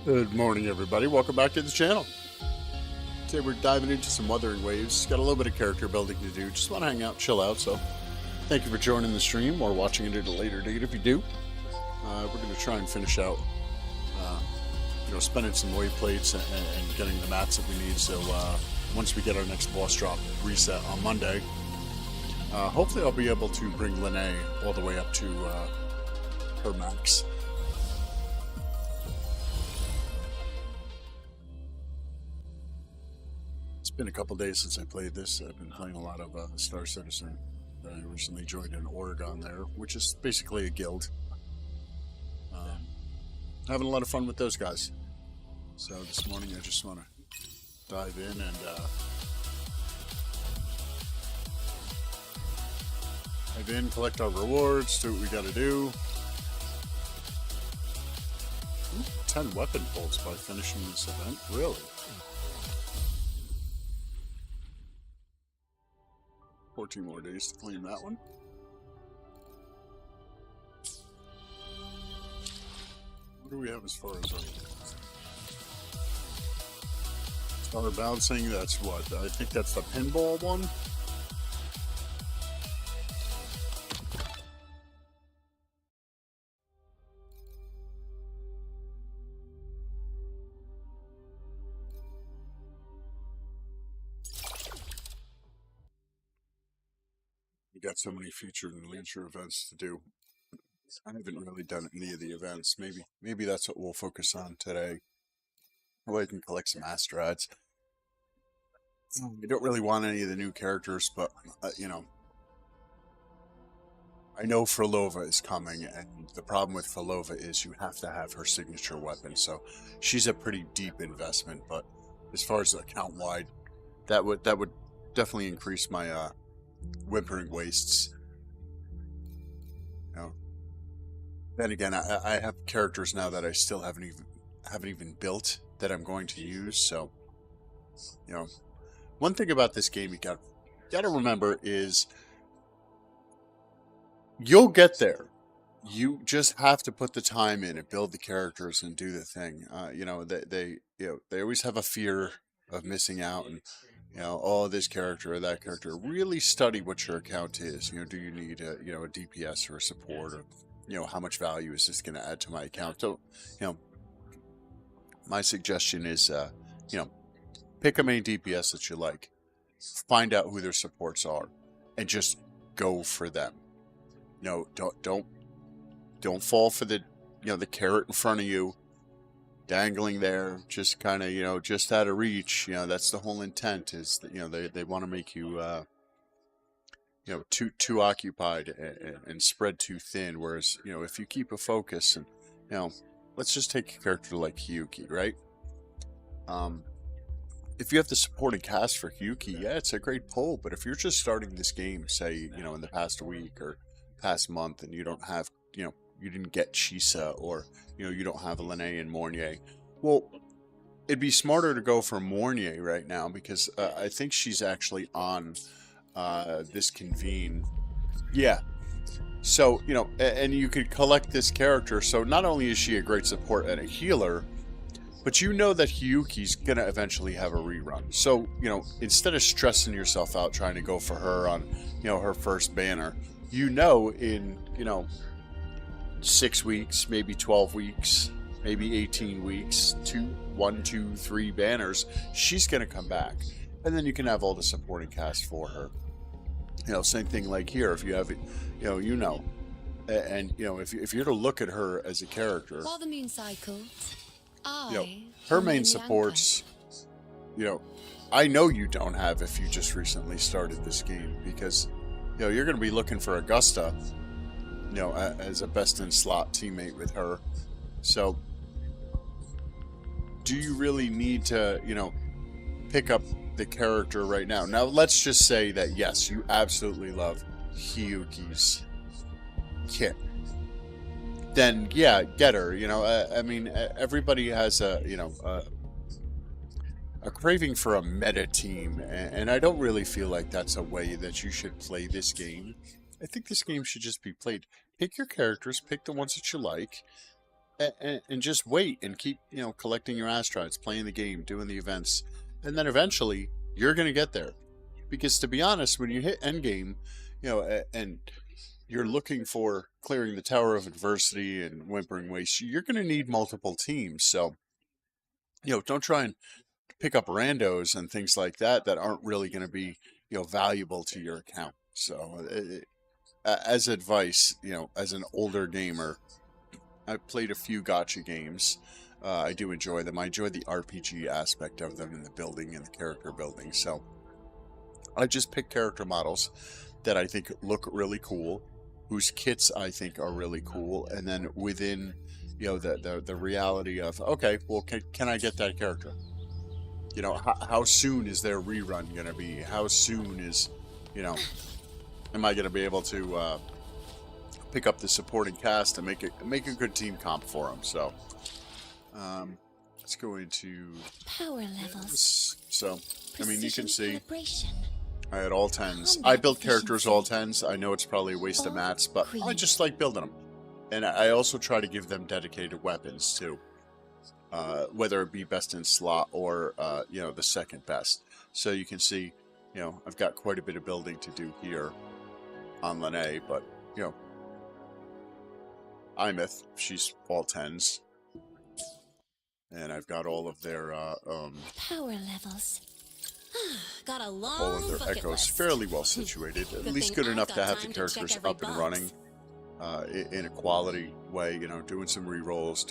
Good morning, everybody. Welcome back to the channel. Today we're diving into some Wuthering Waves. Got a little bit of character building to do. Just want to hang out, chill out. So thank you for joining the stream or watching it at a later date if you do. We're going to try and finish out, spending some wave plates and getting the mats that we need. So once we get our next boss drop reset on Monday, hopefully I'll be able to bring Lene all the way up to her max. It's been a couple days since I played this. I've been playing a lot of Star Citizen. I recently joined an Oregon there, which is basically a guild. Having a lot of fun with those guys. So this morning I just want to dive in and collect our rewards, do what we got to do. Ooh, 10 weapon pulls by finishing this event, really? 14 more days to claim that one. What do we have as far as star bouncing? That's what? I think that's the pinball one. We got so many featured and leisure events to do. I haven't really done any of the events. Maybe that's what we'll focus on today. Or I can collect some astrats. I don't really want any of the new characters, but I know Frolova is coming, and the problem with Frolova is you have to have her signature weapon. So she's a pretty deep investment, but as far as account wide, that would definitely increase my Wuthering Wastes. Then again, I have characters now that I still haven't even built that I'm going to use. So, one thing about this game you got to remember is you'll get there. You just have to put the time in and build the characters and do the thing. They always have a fear of missing out and oh, this character or that character. Really study what your account is. Do you need a DPS or a support, or how much value is this going to add to my account? So, my suggestion is, pick a main DPS that you like, find out who their supports are, and just go for them. Don't fall for the the carrot in front of you, dangling there, just kind of just out of reach. That's the whole intent. Is that they want to make you too occupied and spread too thin. Whereas if you keep a focus and let's just take a character like Hyuki, right? If you have the supporting cast for Hyuki, yeah, it's a great pull. But if you're just starting this game, say in the past week or past month, and you don't have you didn't get Chisa, or you don't have Lene and Mornier, well, it'd be smarter to go for Mornier right now, because I think she's actually on this convene. Yeah. So, and you could collect this character. So not only is she a great support and a healer, but that Hyuki's going to eventually have a rerun. So, instead of stressing yourself out trying to go for her on, her first banner, in, 6 weeks, maybe 12 weeks, maybe 18 weeks, 1, 2, 3 banners, she's going to come back. And then you can have all the supporting cast for her. Same thing like here. If you have it, and if you're to look at her as a character, for the moon cycle, her main supports, I know you don't have if you just recently started this game, because you're going to be looking for Augusta, as a best in slot teammate with her. So do you really need to pick up the character right now? Now let's just say that yes, you absolutely love Hyuki's kit. Then yeah, get her. I mean, everybody has a craving for a meta team, and I don't really feel like that's a way that you should play this game. I think this game should just be played. Pick your characters, pick the ones that you like, and just wait and keep, collecting your asteroids, playing the game, doing the events, and then eventually you're going to get there. Because to be honest, when you hit endgame, and you're looking for clearing the Tower of Adversity and Whimpering Waste, you're going to need multiple teams. So, don't try and pick up randos and things like that aren't really going to be, valuable to your account. So, as advice, as an older gamer, I've played a few gotcha games. I do enjoy them. I enjoy the RPG aspect of them and the building and the character building. So I just pick character models that I think look really cool, whose kits I think are really cool, and then within the reality of, okay, well, can I get that character? How soon is their rerun going to be? How soon is, am I going to be able to pick up the supporting cast and make a good team comp for them? So let's go into power levels. this. So I mean, you can see Calibration. I had all 10s. I built characters all 10s. I know it's probably a waste of mats, but I just like building them. And I also try to give them dedicated weapons too, whether it be best in slot or the second best. So you can see, I've got quite a bit of building to do here on Lene, but Imeth, she's all 10s. And I've got all of their power levels. Got a long all of their bucket echoes list. fairly well situated, at least good enough to have the characters up and running in a quality way, doing some re-rolls,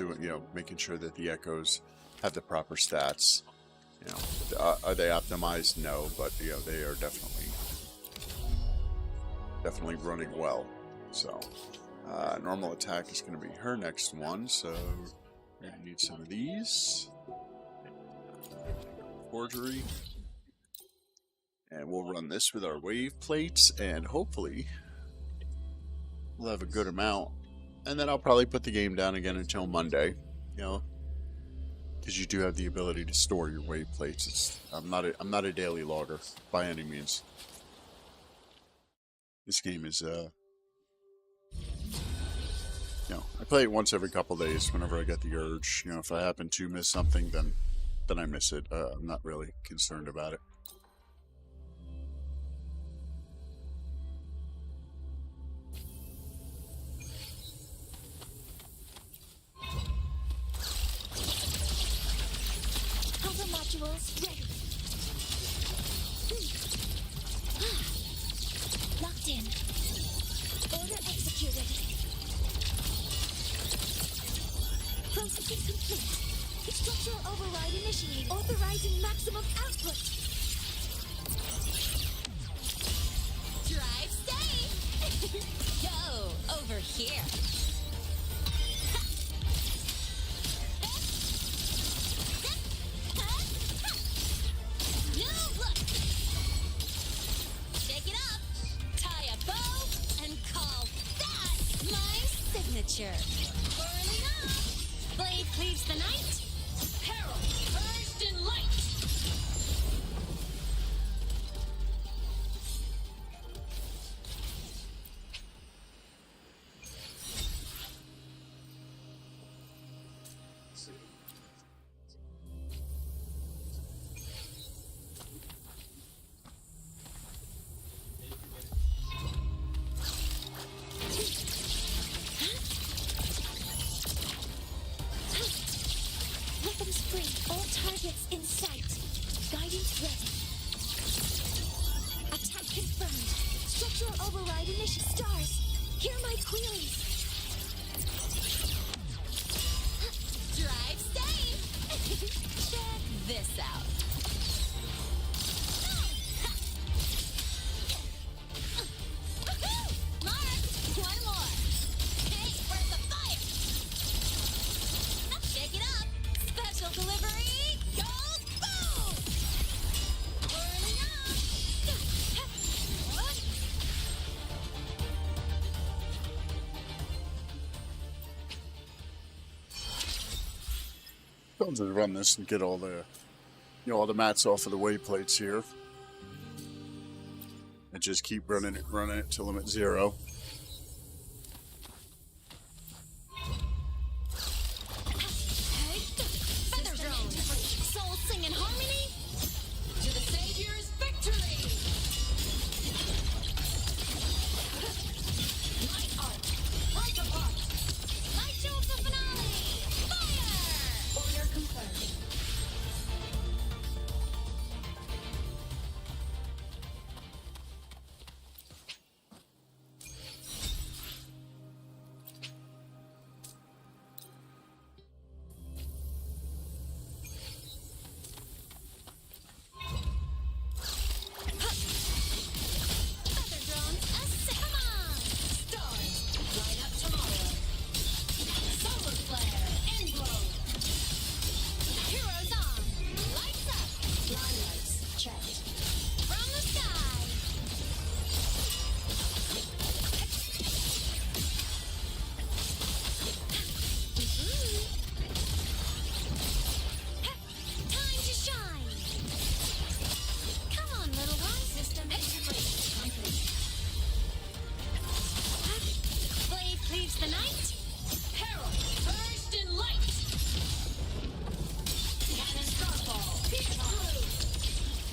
making sure that the echoes have the proper stats. Are they optimized? No, but they are definitely running well. So normal attack is going to be her next one, so we're going to need some of these. Forgery. And we'll run this with our wave plates, and hopefully we'll have a good amount. And then I'll probably put the game down again until Monday, because you do have the ability to store your wave plates. I'm not a daily logger by any means. This game is I play it once every couple days whenever I get the urge. If I happen to miss something, then I miss it. I'm not really concerned about it. Modules ready. Locked in. Order executed. Processing complete. Structural override initiated. Authorizing maximum output. Drive safe. Yo, over here. Whirling up! Blade cleaves the night. Peril purged in light. Targets in sight. Guidance ready. Attack confirmed. Structural override initial. Stars, hear my queries. Drive safe. Check this out. Mark, one more. Hey, where's the fire? Shake it up. Special delivery. I'll just run this and get all the, all the mats off of the wave plates here, and just keep running it till I'm at 0.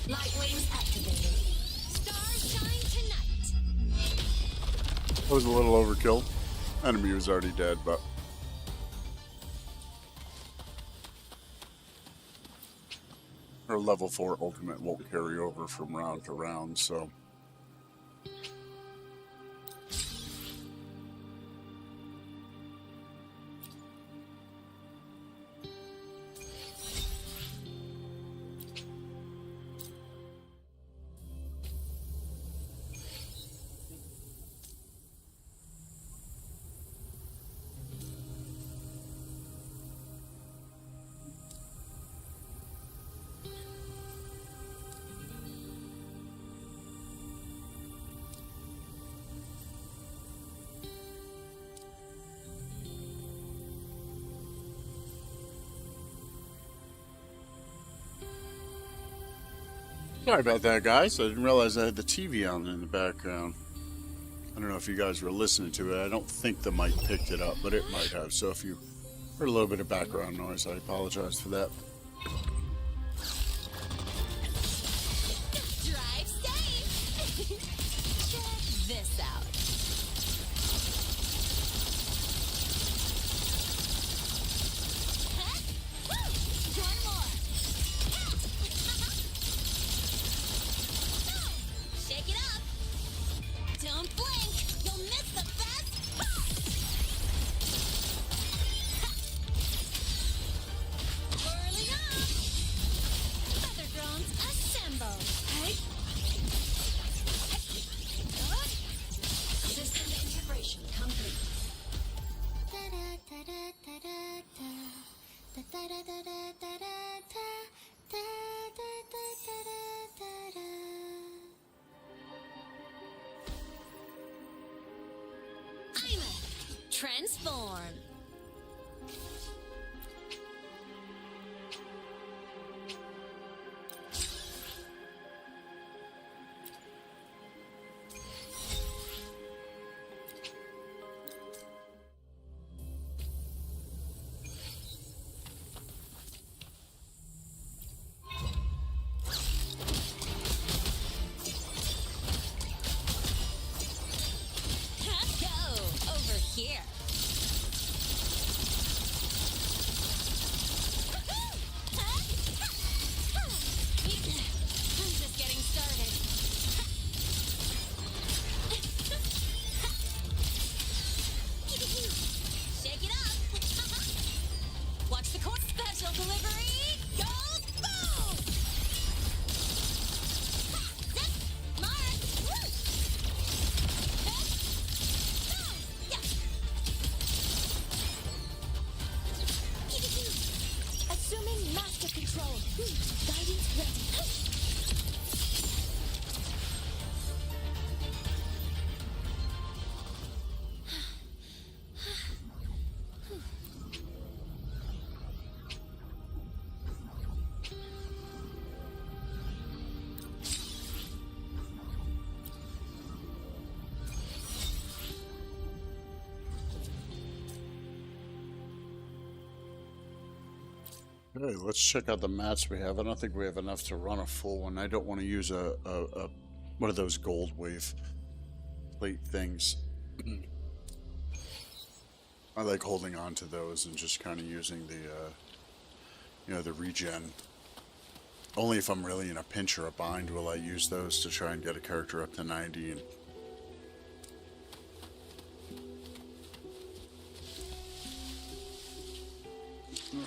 Light wings activated. Stars shine tonight. That was a little overkill. Enemy was already dead, but her level 4 ultimate won't carry over from round to round, so sorry about that, guys. I didn't realize I had the TV on in the background. I don't know if you guys were listening to it. I don't think the mic picked it up, but it might have. So if you heard a little bit of background noise, I apologize for that. Drive safe. Check this out. Huh? Woo! One more. Shake it up. Don't blink. You'll miss the best part. Whirling up. Feather drones assemble. Hey. System integration complete. I'm a transform. Go over here. I'm just getting started. Shake it up. Watch the court special delivery. Goes boom. Zip. Mark. Woo. Assuming master control. Guidance ready. Okay, let's check out the mats we have. I don't think we have enough to run a full one. I don't want to use a one of those gold wave plate things. I like holding on to those and just kind of using the the regen. Only if I'm really in a pinch or a bind will I use those to try and get a character up to 90 and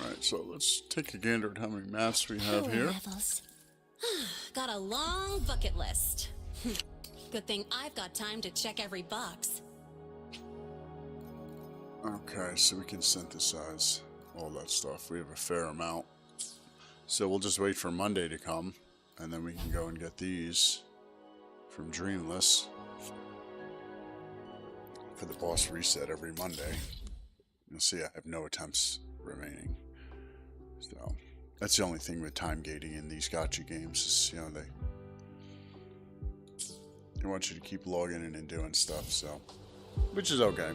Alright, so let's take a gander at how many maps we have here. Levels. Got a long bucket list. Good thing I've got time to check every box. Okay, so we can synthesize all that stuff. We have a fair amount. So we'll just wait for Monday to come, and then we can go and get these from Dreamless for the boss reset every Monday. You'll see I have no attempts remaining. So that's the only thing with time gating in these gacha games is, they want you to keep logging in and doing stuff, so which is okay.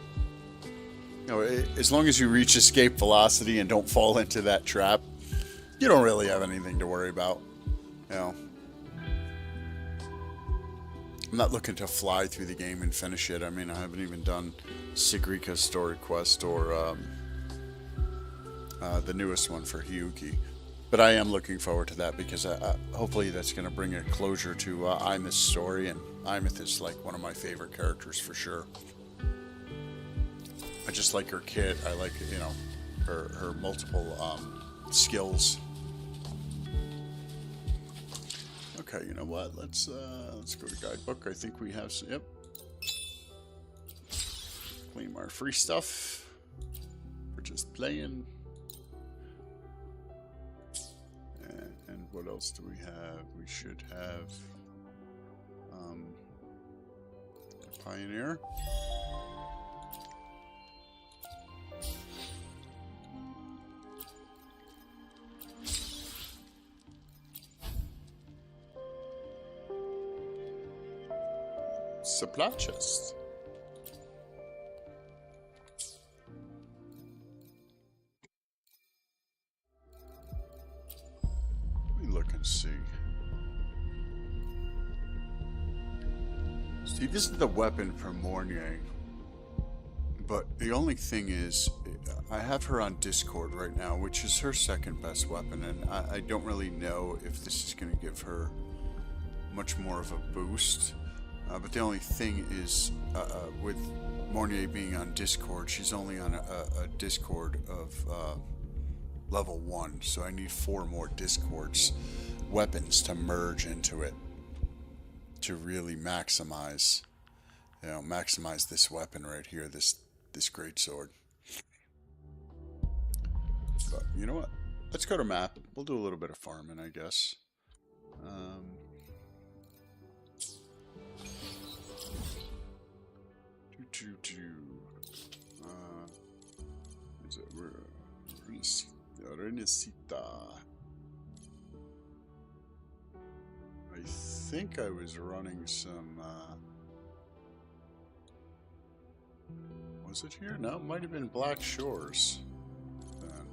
As long as you reach escape velocity and don't fall into that trap, you don't really have anything to worry about. I'm not looking to fly through the game and finish it. I mean, I haven't even done Sigrika's story quest or the newest one for Hyuki. But I am looking forward to that because hopefully that's going to bring a closure to Imith's story, and Imith is like one of my favorite characters for sure. I just like her kit. I like, you know, her multiple skills. Okay, you know what? Let's go to guidebook. I think we have some. Yep. Claim our free stuff. We're just playing. And what else do we have? We should have Pioneer. Supply chest. Let me look and see. See, this is the weapon for Mornier. But the only thing is, I have her on Discord right now, which is her second best weapon, and I don't really know if this is going to give her much more of a boost. But the only thing is, with Mornier being on Discord, she's only on a Discord of level 1, so I need 4 more Discord's weapons to merge into it to really maximize, you know, maximize this weapon right here, this great sword. But you know what? Let's go to map. We'll do a little bit of farming, I guess. Is it Renesita? I think I was running some. Was it here? No, it might have been Black Shores. Then.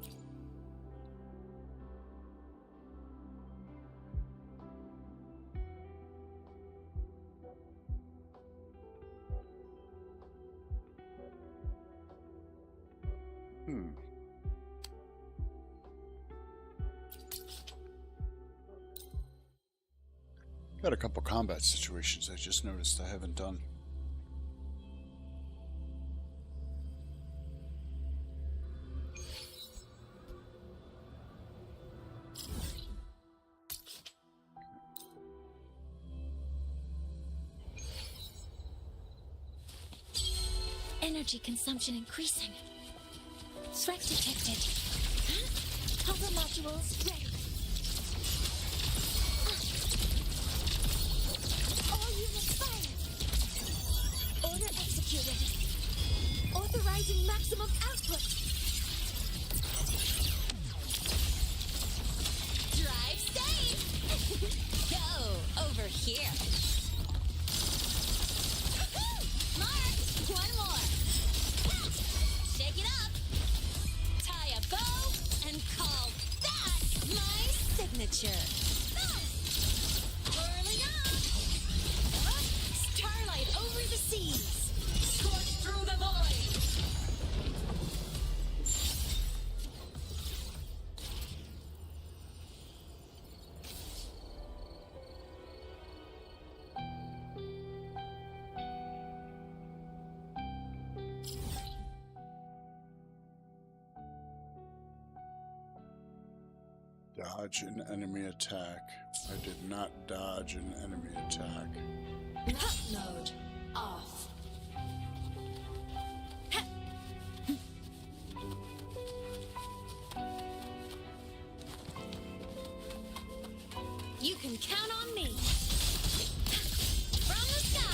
Got a couple combat situations I just noticed I haven't done. Energy consumption increasing. Threat detected. Pulsar modules ready. All units fired. Order executed. Authorizing maximum output. Drive safe! Go over here. Mark! One more. Shake it up. Tie a bow and call that my signature. Whirling up. Starlight over the seas. Scorch through the void. Dodge an enemy attack. I did not dodge an enemy attack. Hut mode off. You can count on me. From the sky.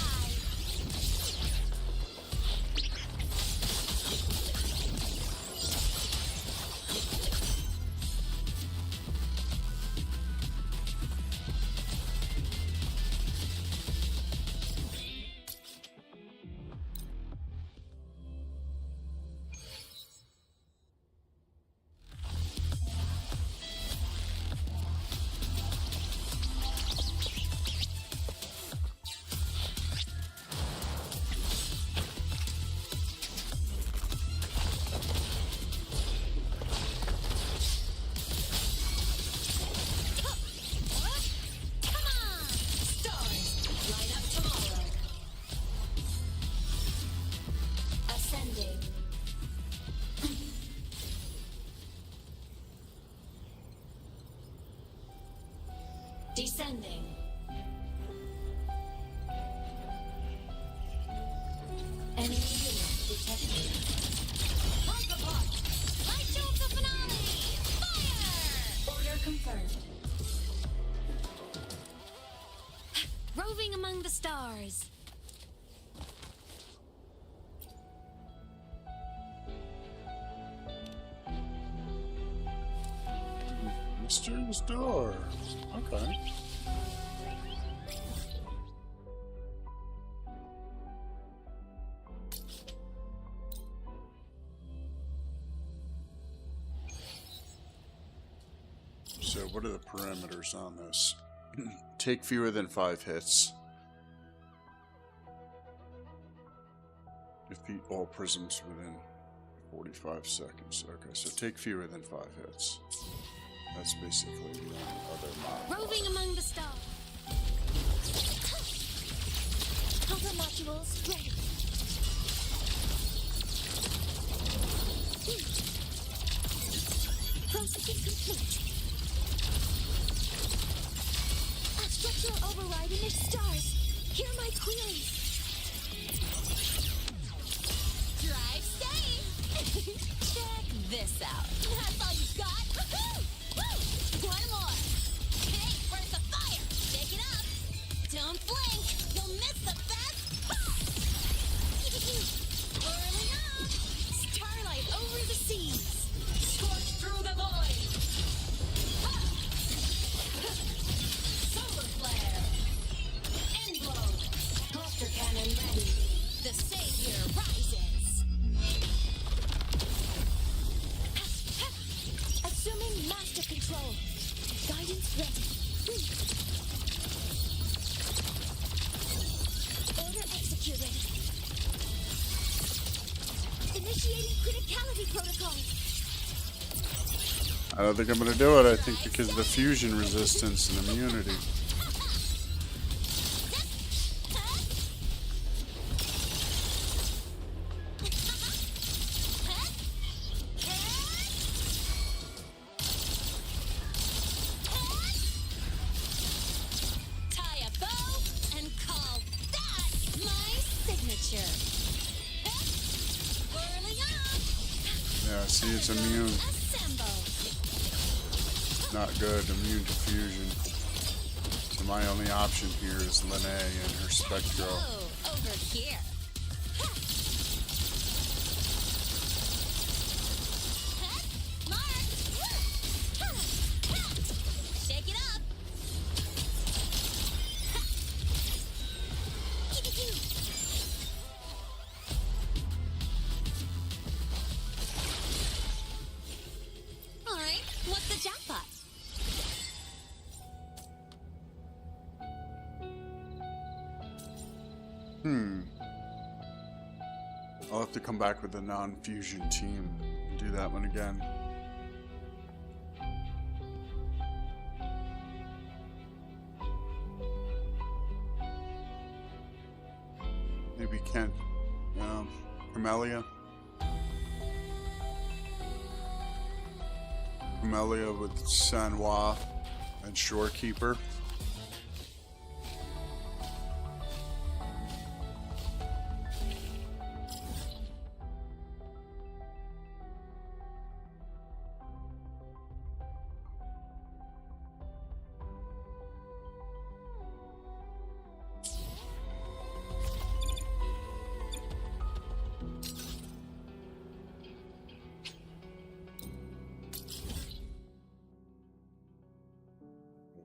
Descending. Enemy unit detected. Hyperpod! Light show the finale! Fire! Order confirmed. Roving among the stars. Mysterious door. Okay. So what are the parameters on this? Take fewer than 5 hits. Defeat all prisms within 45 seconds. Okay, so take fewer than 5 hits. That's basically the other model. Roving among the stars. Counter modules ready. Processing complete. Structural override image stars. Hear my queries. Drive safe. Check this out. That's all you got? Woohoo! Woo! One more. Hey, where's the fire? Shake it up. Don't blink. You'll miss the best part. Whirling up. Starlight over the seas. Scorch through the void. Ha! Solar flare. End blow. Cluster cannon ready. The savior rises. Assuming master control. Guidance ready. Order executed. Initiating criticality protocol. I don't think I'm going to do it. I think because of the fusion resistance and immunity. Tie a bow and call that my signature. Whirling up. Yeah, see, it's immune. Assemble. Not good. Immune to fusion. So my only option here is Lene and her Spectro. Oh, over here. Mark. Shake it up. All right, what's the jackpot? I'll have to come back with a non-fusion team and do that one again. Maybe Kent. Camellia. Camellia with Sanwa and Shorekeeper.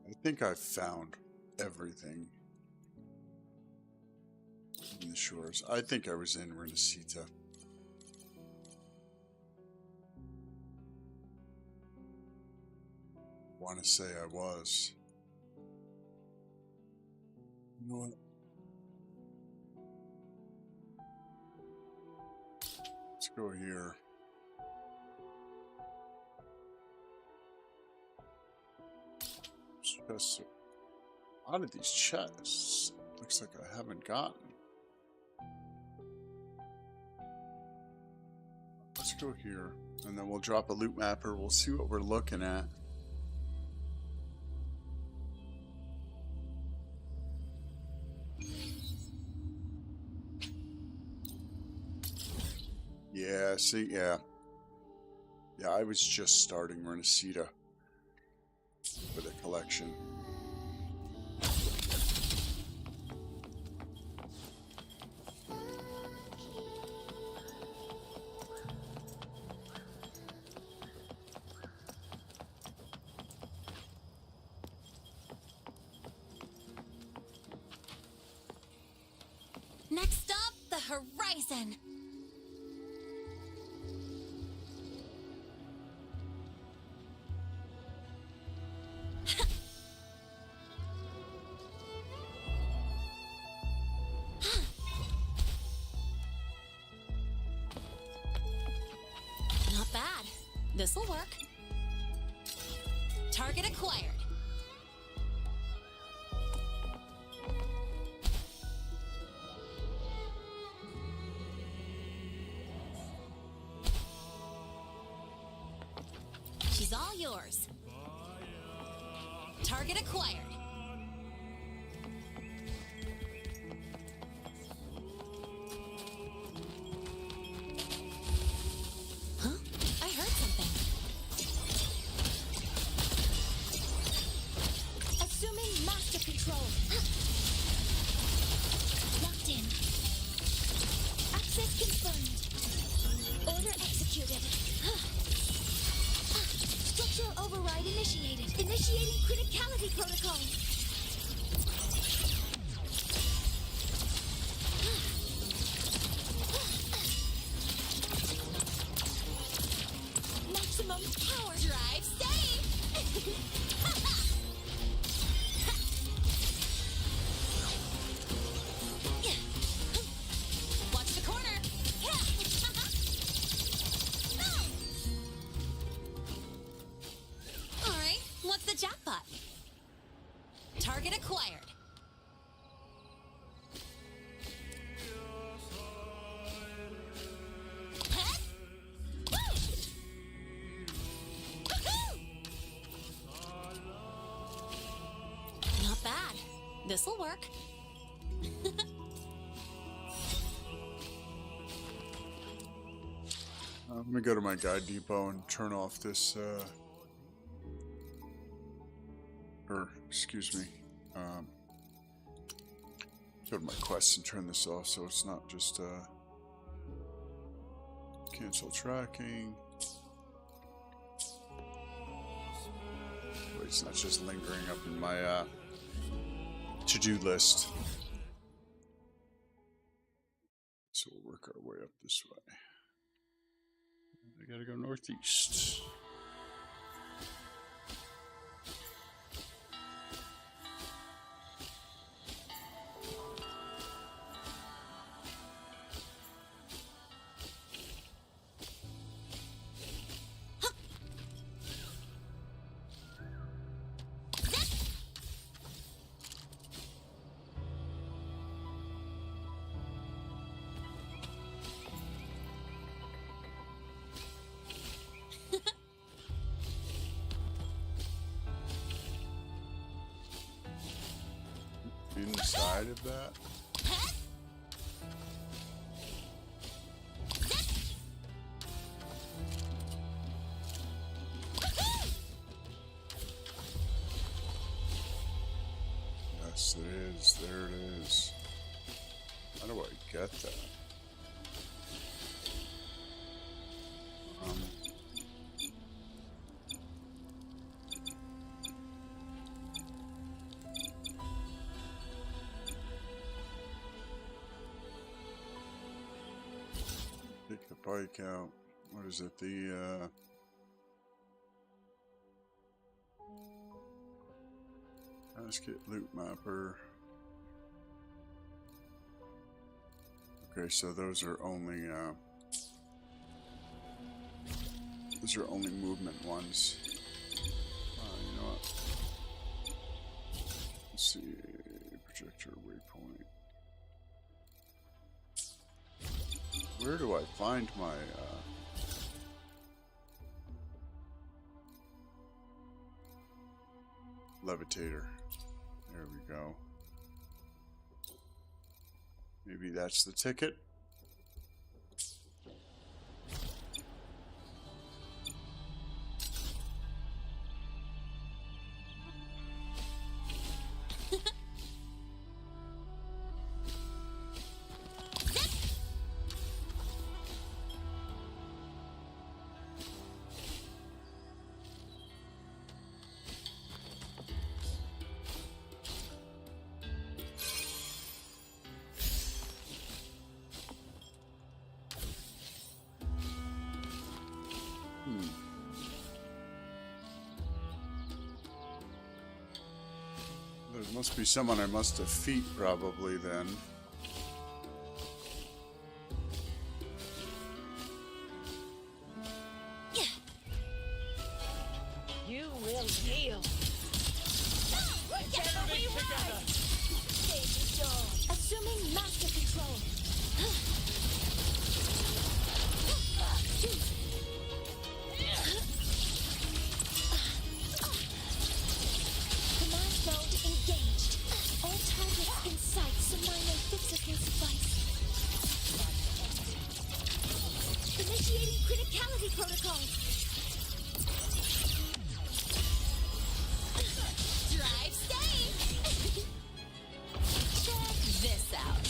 I think I've found everything in the shores. I think I was in Renacita. Want to say I was. You know what? Let's go here. Chests. A lot of these chests looks like I haven't gotten. Let's go here, and then we'll drop a loot mapper. We'll see what we're looking at. Yeah, see, yeah. Yeah, I was just starting Renesita with a collection. Next up, the horizon. Not bad. This'll work. Target acquired. She's all yours. Target acquired. Huh? I heard something. Assuming master control. Locked in. Access confirmed. Order executed. Structural override initiated. Initiating criticality protocol. Maximum power. Drive steady. Watch the corner. All right, what's the jackpot? Target acquired. Huh? Woo! Woohoo! Not bad. This'll work. Let me go to my guide depot and turn off this, or, excuse me, go to my quests and turn this off so it's not just, cancel tracking. Wait, it's not just lingering up in my, to-do list. So we'll work our way up this way. I gotta go northeast. Inside of that. Yes, it is. There it is. How do I get that? Take the bike out. What is it? The basket loot mapper. Okay, so those are only movement ones. You know what? Let's see. Projector waypoint. Where do I find my levitator? There we go. Maybe that's the ticket. There must be someone I must defeat, probably, then. You will heal. Assuming master control. Command mode engaged. All targets in sight, so minor fixes will suffice. Initiating criticality protocol. Drive safe. Check this out.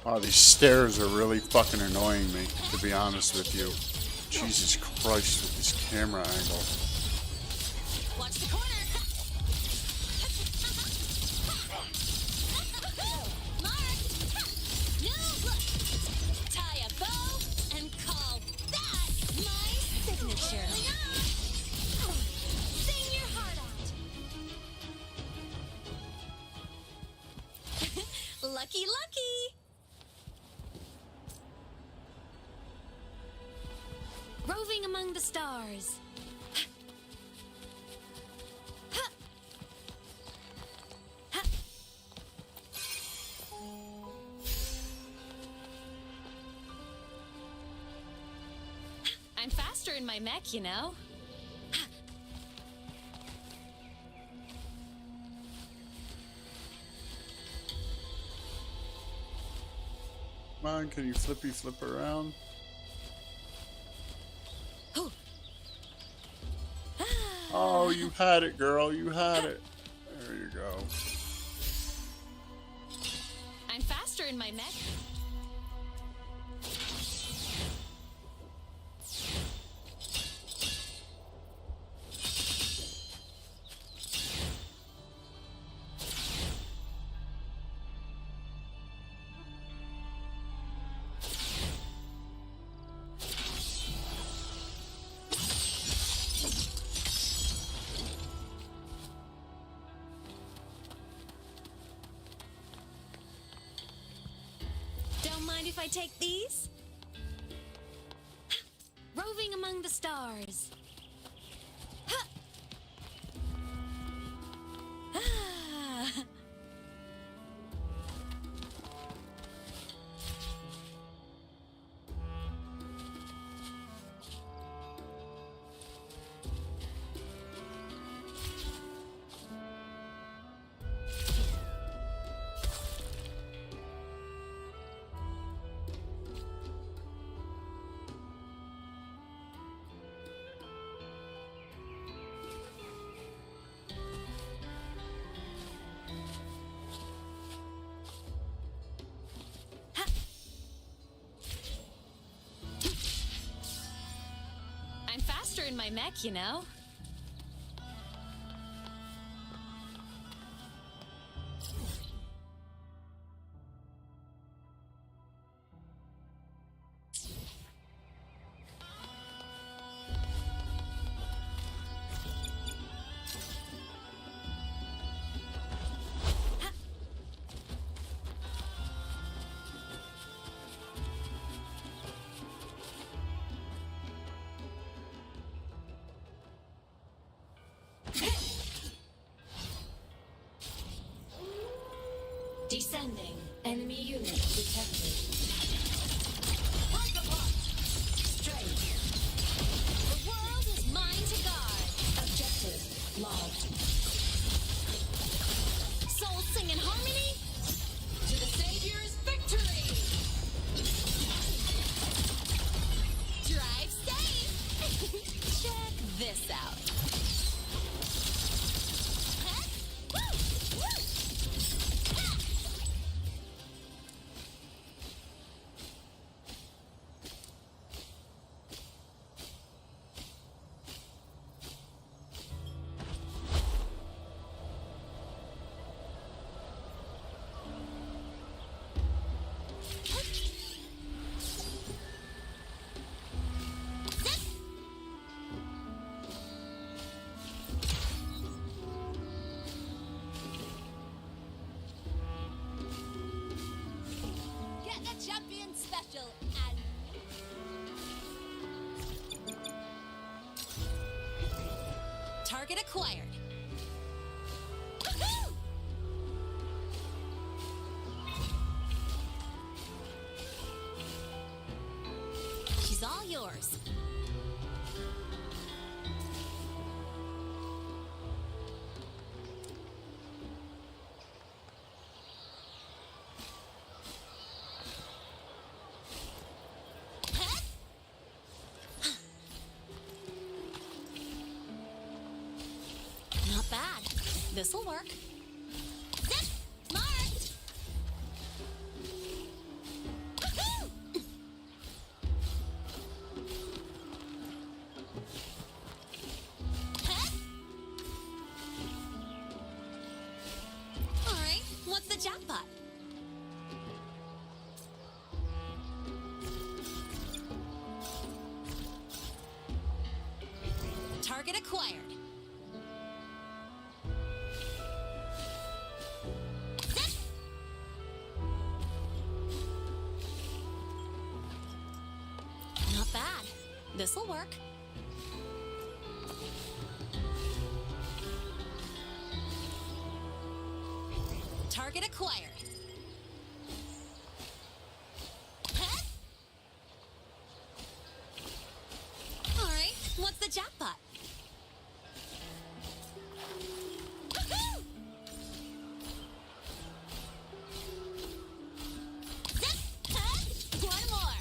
Wow, these stairs are really fucking annoying me, to be honest with you. Jesus Christ, with this camera angle. Watch the corner. Mark. New look. Tie a bow and call that my signature. Sing your heart out. Lucky, lucky. Roving among the stars. I'm faster in my mech, you know. Come on, can you flippy flip around? Oh, you had it, girl. You had it. There you go. I'm faster in my mech. Don't mind if I take these? Roving among the stars. Ah. I'm faster in my mech, you know. Descending. Enemy unit detected. Straight. The world is mine to guard. Objective logged. Souls sing in harmony. To the Savior's victory. Drive safe. Check this out. Korean special and target acquired. Woohoo! She's all yours. Not bad. This'll work. Zip! Marked! Woohoo! Alright, what's the jackpot? Target acquired. Zip! Not bad. This'll work. Target acquired. Alright, what's the jackpot? Woohoo! Zip! One more.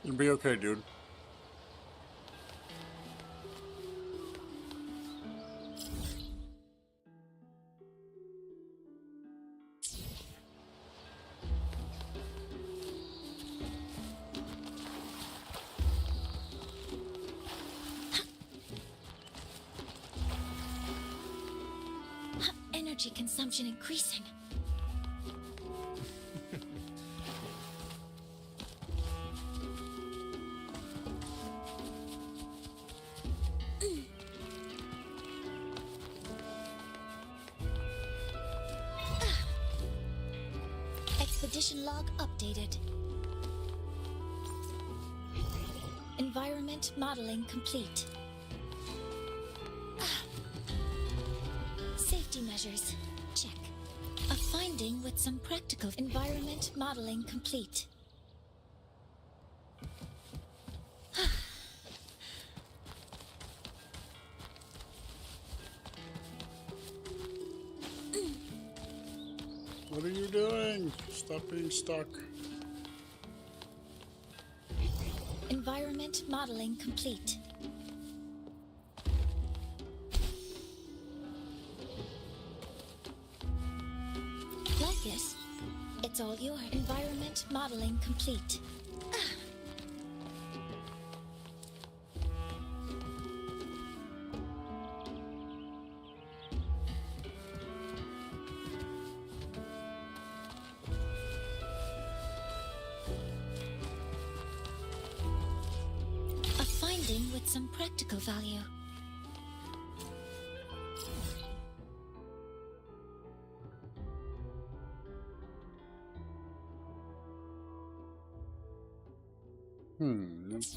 It'll be okay, dude. Energy consumption increasing. Expedition log updated. Environment modeling complete. Safety measures. Check. A finding with some practical environment modeling complete. What are you doing? Stop being stuck. Environment modeling complete. Like it. It's all your environment modeling complete. A finding with some practical value.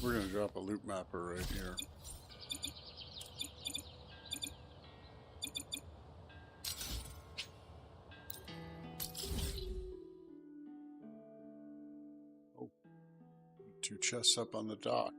We're gonna drop a loop mapper right here. Oh, 2 chests up on the dock.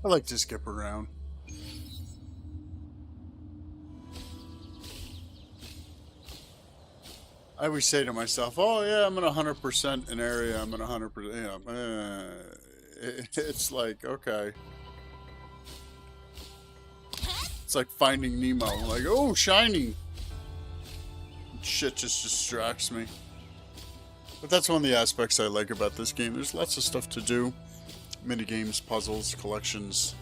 I like to skip around. I always say to myself, "Oh yeah, I'm in 100% an area. I'm in 100%." You know, it's like okay, it's like Finding Nemo. I'm like, oh, shiny. Shit just distracts me. But that's one of the aspects I like about this game. There's lots of stuff to do. Mini games, puzzles, collections.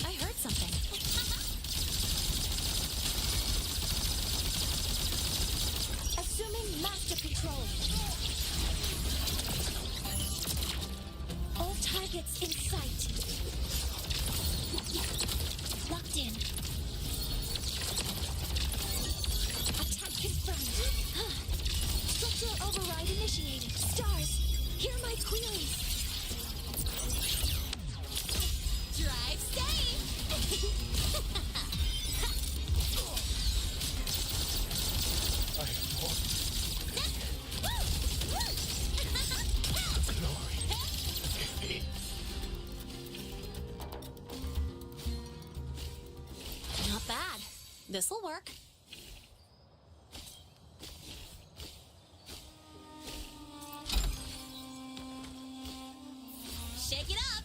I heard something. Assuming master control. All targets in sight. Locked in. Attack confirmed. Structural override initiated. Stars, hear my queries. Drive safe. Not bad. This'll work. Shake it up.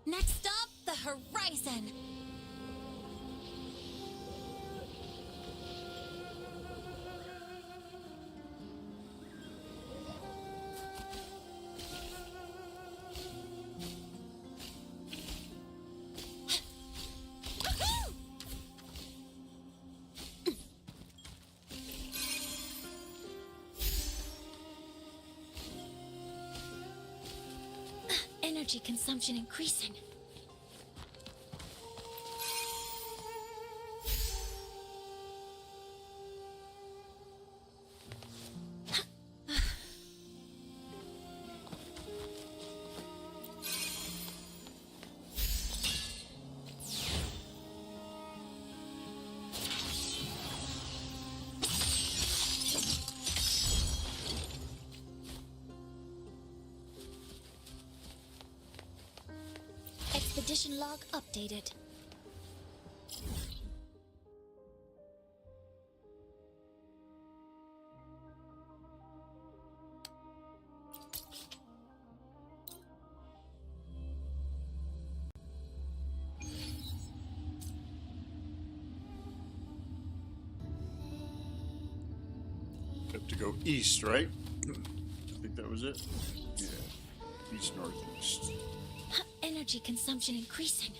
Next up, the horizon. Energy consumption increasing. Expedition log updated. Have to go east, right? I think that was it. Yeah, east, northeast. Energy consumption increasing.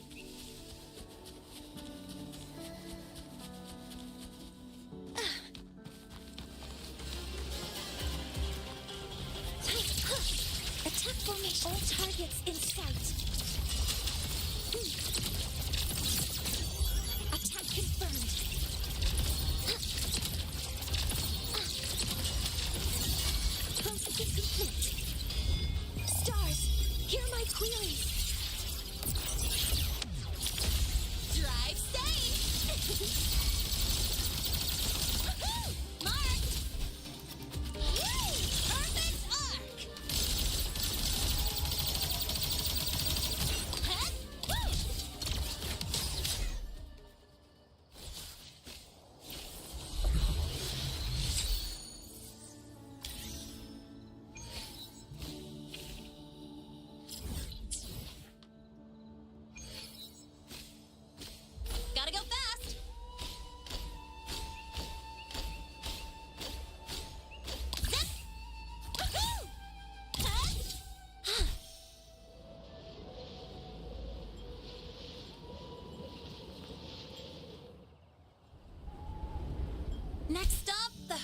Attack formation. All targets in sight. Attack confirmed. Processing complete. Stars, hear my queries. Drive safe. Woohoo! Mark. Woo! Perfect arc. Huh? Woo!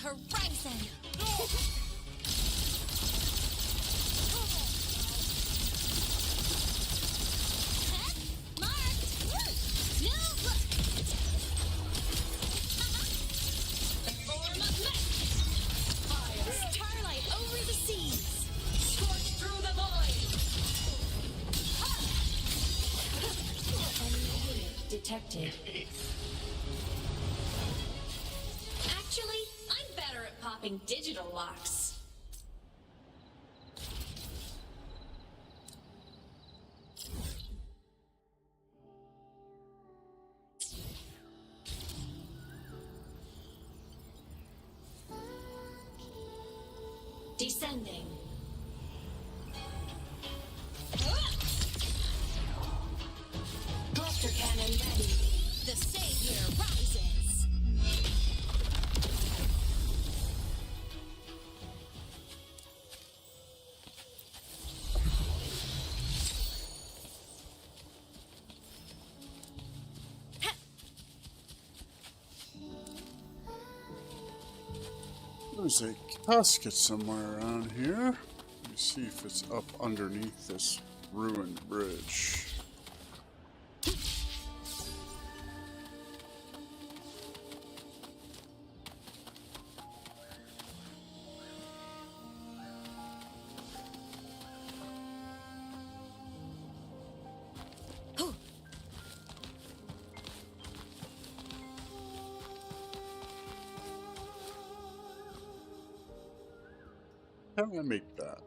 horizon! Marked! No! The form of Mech! Fire! Starlight over the seas! Scorch through the void! Enemy unit detected. Actually, I'm better at popping digital locks. Descending. Cluster cannon ready. The savior rises. There's a casket somewhere around here. Let me see if it's up underneath this ruined bridge. How do I make that?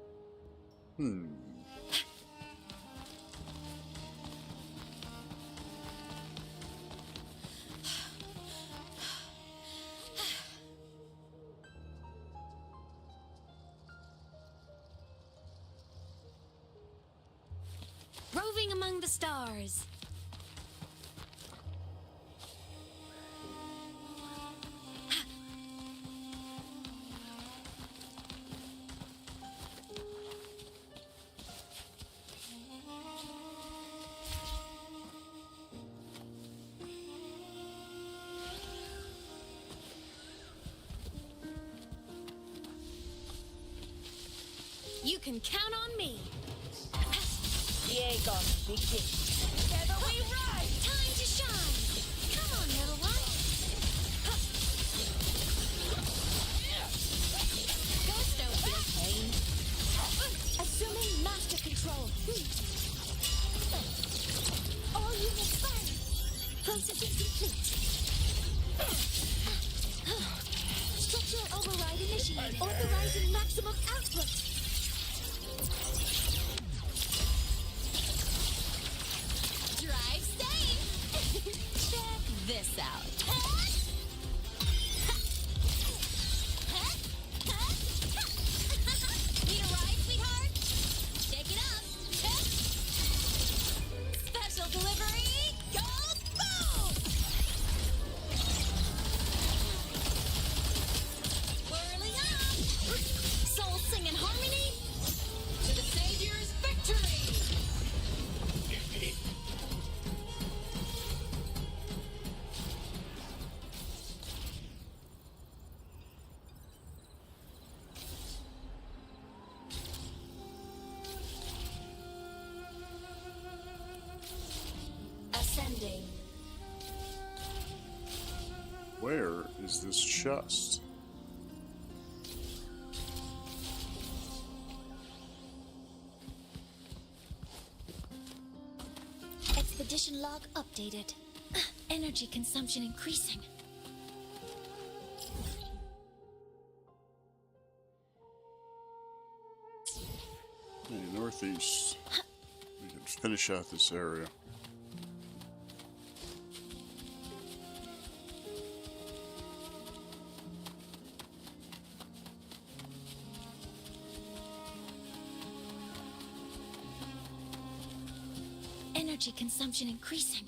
Roving among the stars. You can count on me. Diego, begin. Together we rise. Time to shine. Come on, little one. Ghost don't feel pain. Assuming master control. All units firing. Processing complete. Structural override initiated. Authorizing maximum output. Drive safe! Check this out. Need a ride, sweetheart? Shake it up. Special delivery, go boom! Whirling up! Soul sing in harmony to the Savior's victory! Ascending. Where is this chest? Expedition log updated. Energy consumption increasing. Hey, northeast. We can finish out this area. Energy consumption increasing.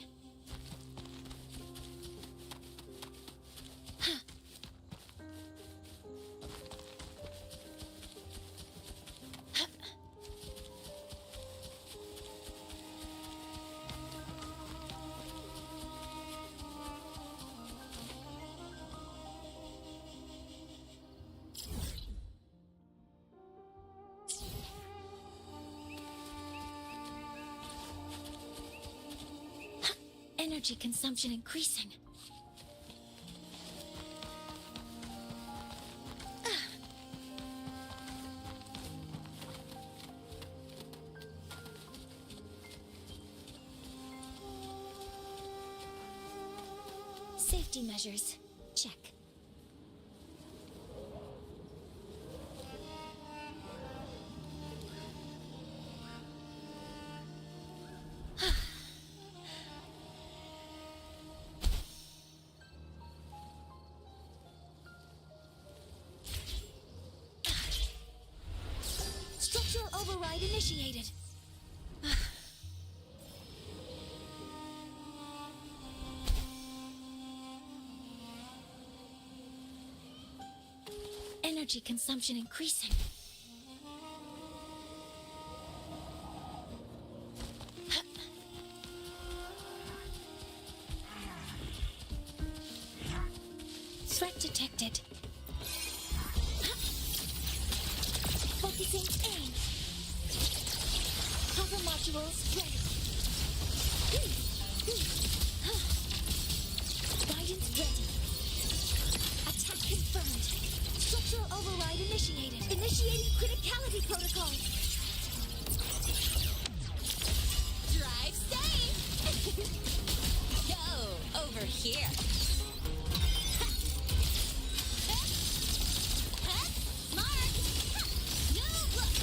Energy consumption increasing. Safety measures. Check. Structural override initiated. Energy consumption increasing. Threat detected. Focusing aim. Cover modules ready. Guidance ready. Attack confirmed. Structural override initiated. Initiating criticality protocol. Drive safe! Go over here. Smart! No look!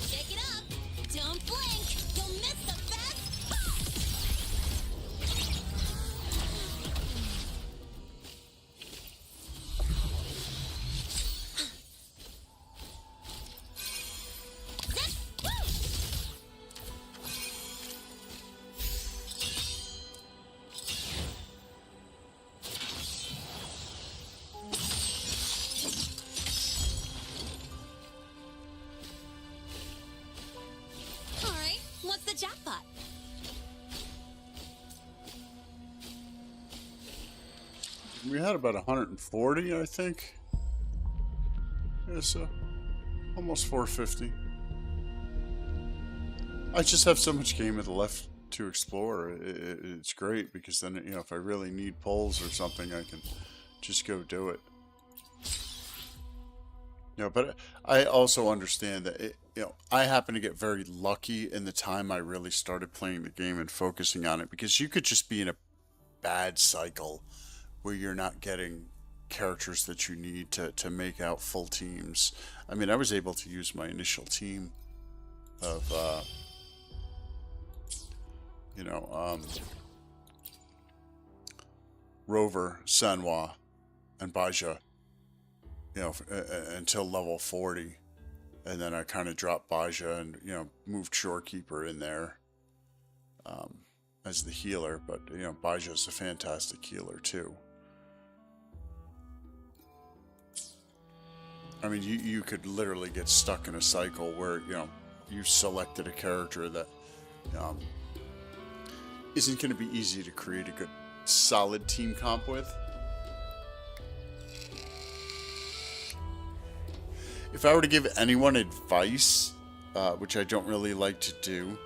Shake it up! Don't blink! You'll miss the best part! Alright, what's the jackpot? We had about 140, I think. Yeah, so almost 450. I just have so much game of the left to explore. It's great because then, you know, if I really need pulls or something, I can just go do it. You know, but I also understand that you know, I happen to get very lucky in the time I really started playing the game and focusing on it, because you could just be in a bad cycle where you're not getting characters that you need to make out full teams. I mean, I was able to use my initial team of you know, Rover, Sanwa, and Baja, you know, until level 40. And then I kind of dropped Baja and, you know, moved Shorekeeper in there as the healer. But, you know, Baja's a fantastic healer, too. I mean, you could literally get stuck in a cycle where, you know, you selected a character that isn't going to be easy to create a good, solid team comp with. If I were to give anyone advice, which I don't really like to do,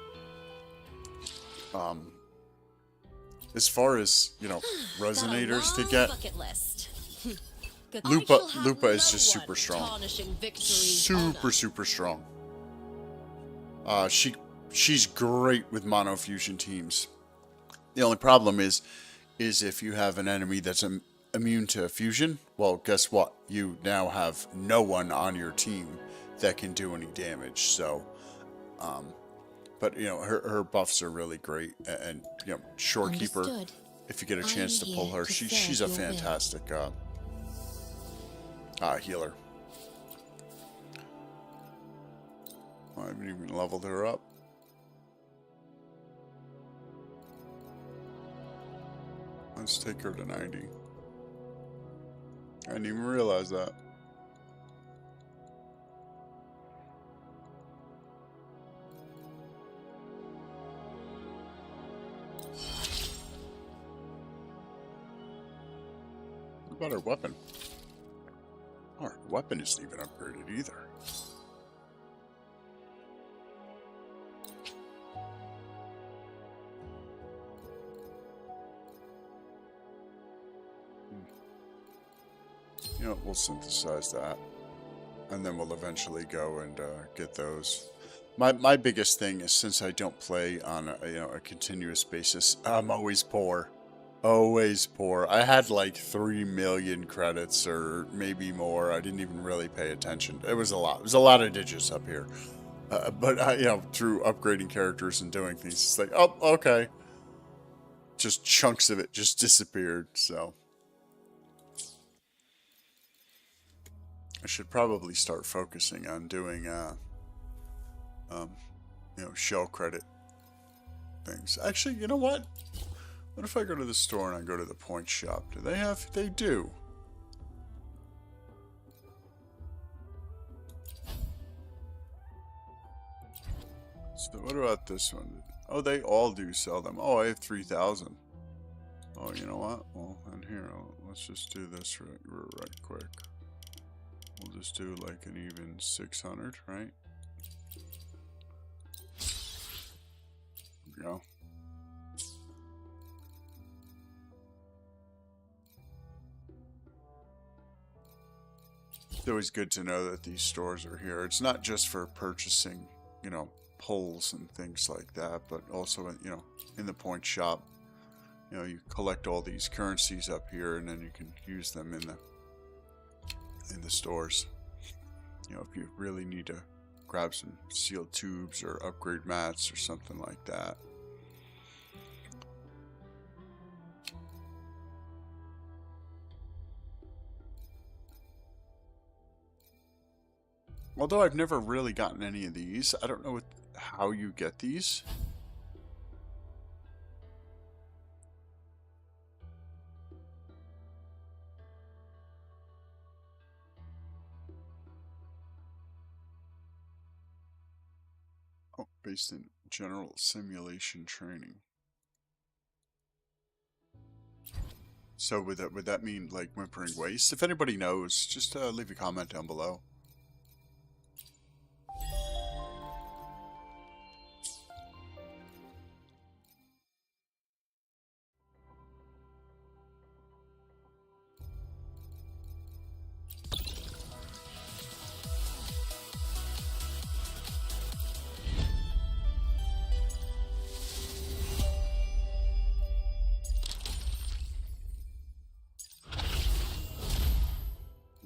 as far as, you know, resonators to get, Bucket list. Lupa is just super strong. Super strong. She's great with mono fusion teams. The only problem is if you have an enemy that's immune to fusion, well, guess what? You now have no one on your team that can do any damage. So, but you know, her buffs are really great, and you know, Shorekeeper. Understood. If you get a chance to pull her, she's a fantastic healer. I haven't even leveled her up. Let's take her to 90. I didn't even realize that. What about her weapon? Oh, her weapon isn't even upgraded either. know, we'll synthesize that, and then we'll eventually go and get those. My biggest thing is, since I don't play on a continuous basis, I'm always poor. Always poor. I had like 3 million credits or maybe more. I didn't even really pay attention. It was a lot. It was a lot of digits up here. But through upgrading characters and doing things, it's like, oh, okay. Just chunks of it just disappeared. So I should probably start focusing on doing shell credit things. Actually, you know what? What if I go to the store and I go to the point shop? Do they have? They do. So what about this one? Oh, they all do sell them. Oh, I have 3,000. Oh, you know what? Well, and here, let's just do this right quick. We'll just do like an even 600, right? There we go. It's always good to know that these stores are here. It's not just for purchasing, pulls and things like that, but also, in the point shop. You collect all these currencies up here, and then you can use them in the stores. If you really need to grab some sealed tubes or upgrade mats or something like that. Although I've never really gotten any of these, I don't know how you get these. Oh, based in general simulation training. So would that mean like Wuthering Waves? If anybody knows, just leave a comment down below.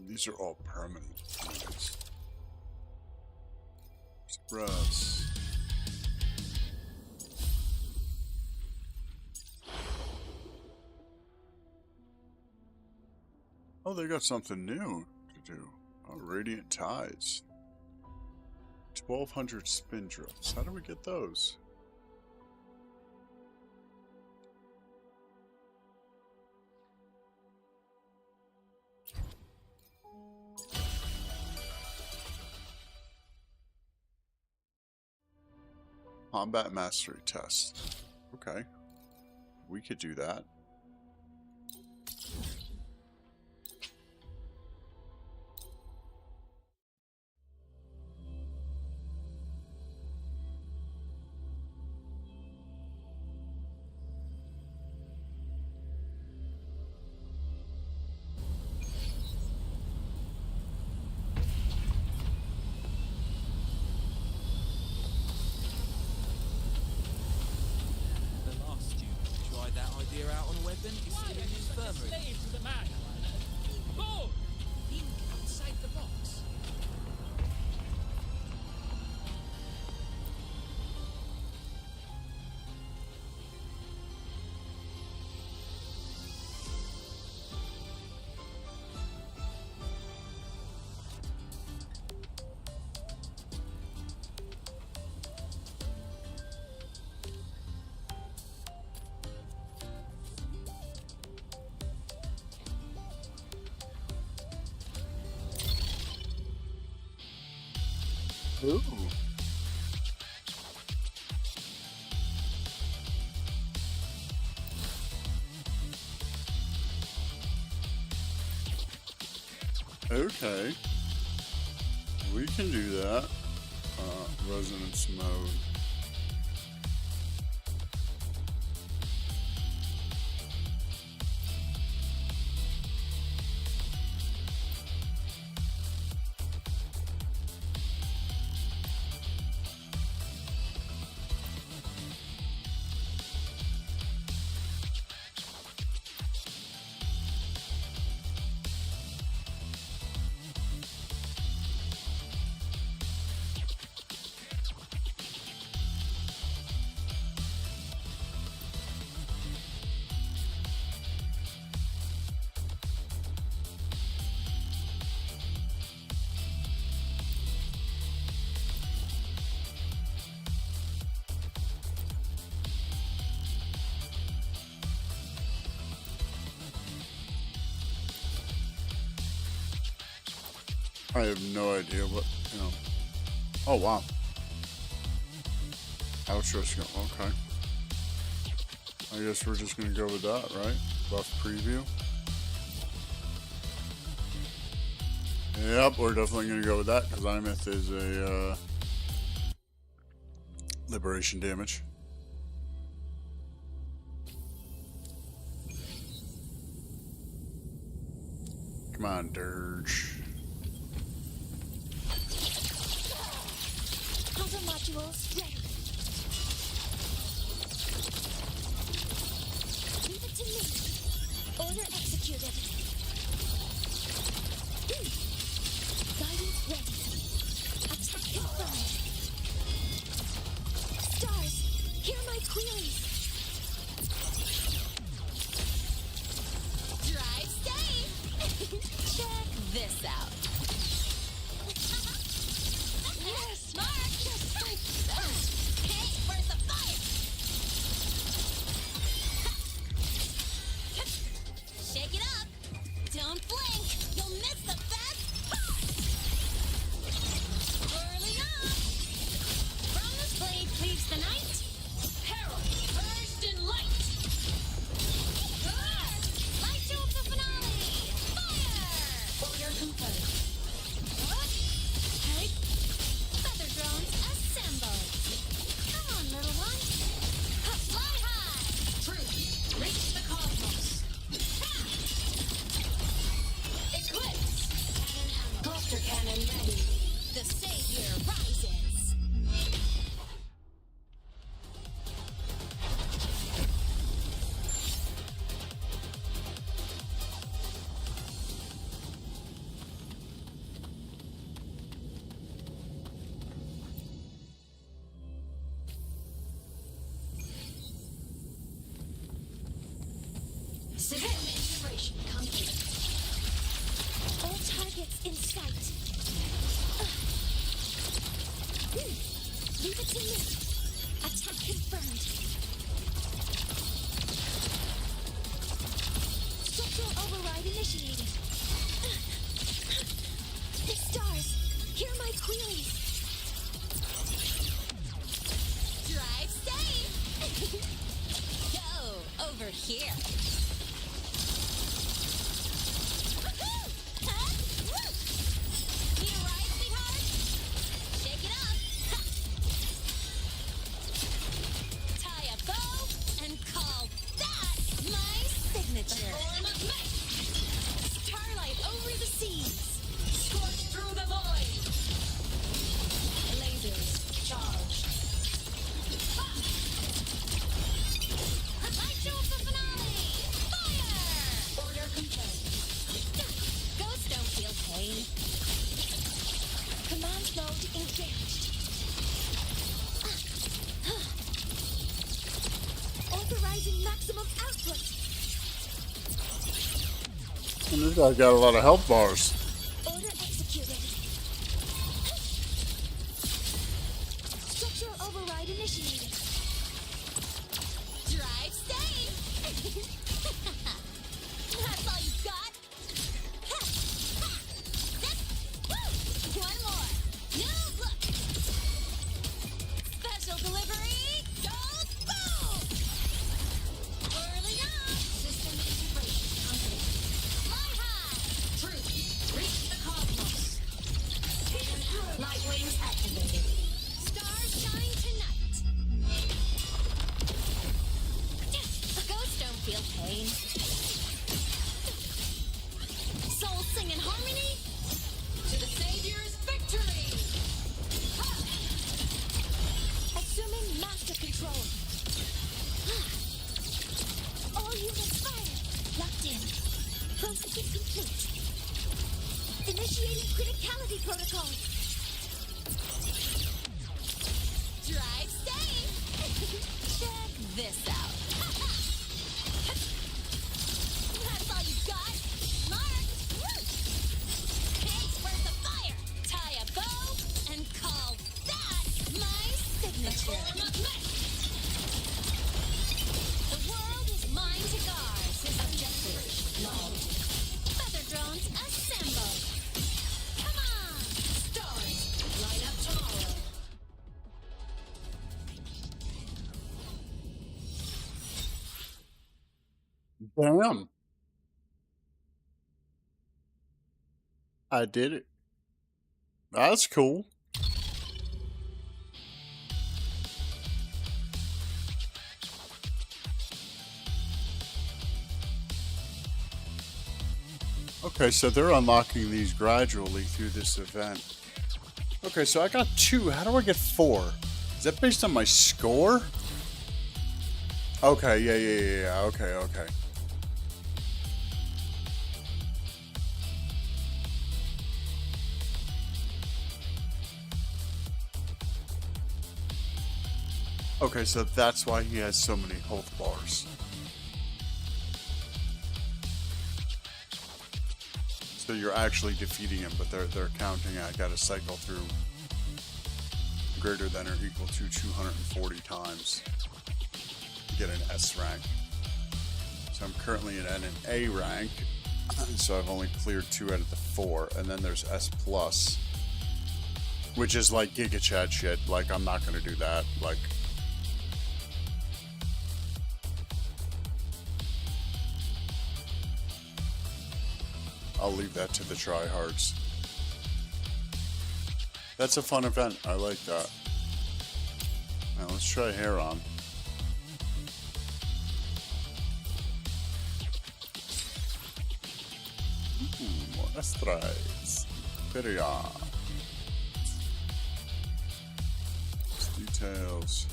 These are all permanent things. Express. Oh, they got something new to do. Oh, Radiant Tides. 1,200 spin drills. How do we get those? Combat Mastery Test. Okay. We could do that. Out on a weapon is still in the infirmary. Slave to the man. Boom! Think outside the box. Ooh. Okay. We can do that. Resonance mode. I have no idea what, you know. Oh, wow. Outro skill. Okay. I guess we're just going to go with that, right? Buff preview. Yep, we're definitely going to go with that because Imeth is a liberation damage. Come on, Dirge. Counter modules ready. Leave it to me. Order executed. Guidance ready. Attack confirmed. Stars, hear my queries. Drive safe. Check this out. Yes, Mark. Just like that. Hey, where's the fire? Shake it up. Don't blink. You'll miss the best part. Whirling up. From this blade cleaves the night. Herald, first in light. Light to the finale. Fire. Order confirmed. Hey. Feather drones assembled. Come on, little one. Fly high. Truth, reach the cosmos. Eclipse. Cluster cannon ready. The savior rises. System integration complete. All targets in sight. Leave it to me. Attack confirmed. Structural override initiated. The stars, hear my queries. Drive safe. Go over here. Woohoo! Huh? Woo! Need a ride, sweetheart? Shake it up. Ha! Tie a bow and call that my signature. Form of mesh. Starlight over the seas. Scorch through the void. Lasers charged. Light show the finale. Fire! Order confirmed. Ghosts don't feel pain. Command mode engaged. Authorizing maximum output. And this guy's got a lot of health bars. Order executed. Structural override initiated. Drive safe. That's all you got. Ha! Ha! Zip! Woo! One more. New look. Special delivery. Goes boom. Whirling up. System integration complete. Fly high. Truth, reach the cosmos. Light wings activated. Stars shine tonight. Ghosts don't feel pain. Souls sing in harmony. To the Savior's victory! Assuming master control. All units fire. Locked in. Processing complete. Initiating criticality protocol. Drive safe. Check this out. That's all you got. Mark. Hey, where's the fire? Tie a bow and call that my signature. Form of mesh. The world is mine to guard. Objective null. Feather drones assemble. Come on. Damn. I did it. That's cool. Okay, so they're unlocking these gradually through this event. Okay, so I got 2. How do I get 4? Is that based on my score? Okay, yeah. Okay. Okay, so that's why he has so many health bars. So you're actually defeating him, but they're counting. I gotta cycle through greater than or equal to 240 times to get an S rank. So I'm currently in an A rank, so I've only cleared 2 out of the 4, and then there's S plus, which is like Giga Chad shit. Like, I'm not gonna do that. Like, I'll leave that to the tryhards. That's a fun event. I like that. Now let's try Heron. Buenas tardes. Period. Details.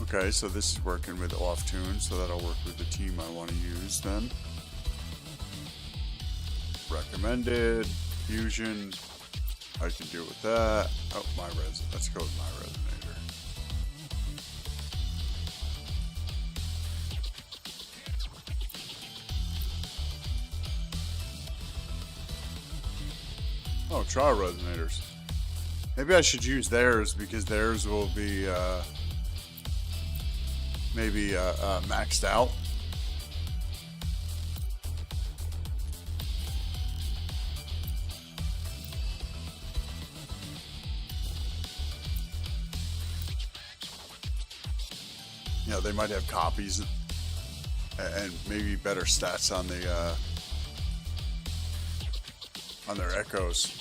Okay, so this is working with off tune, so that'll work with the team I want to use then. Recommended, fusion, I can do with that. Oh, let's go with my resonator. Oh, trial resonators. Maybe I should use theirs because theirs will be, maybe maxed out. You know, they might have copies and maybe better stats on the on their echoes.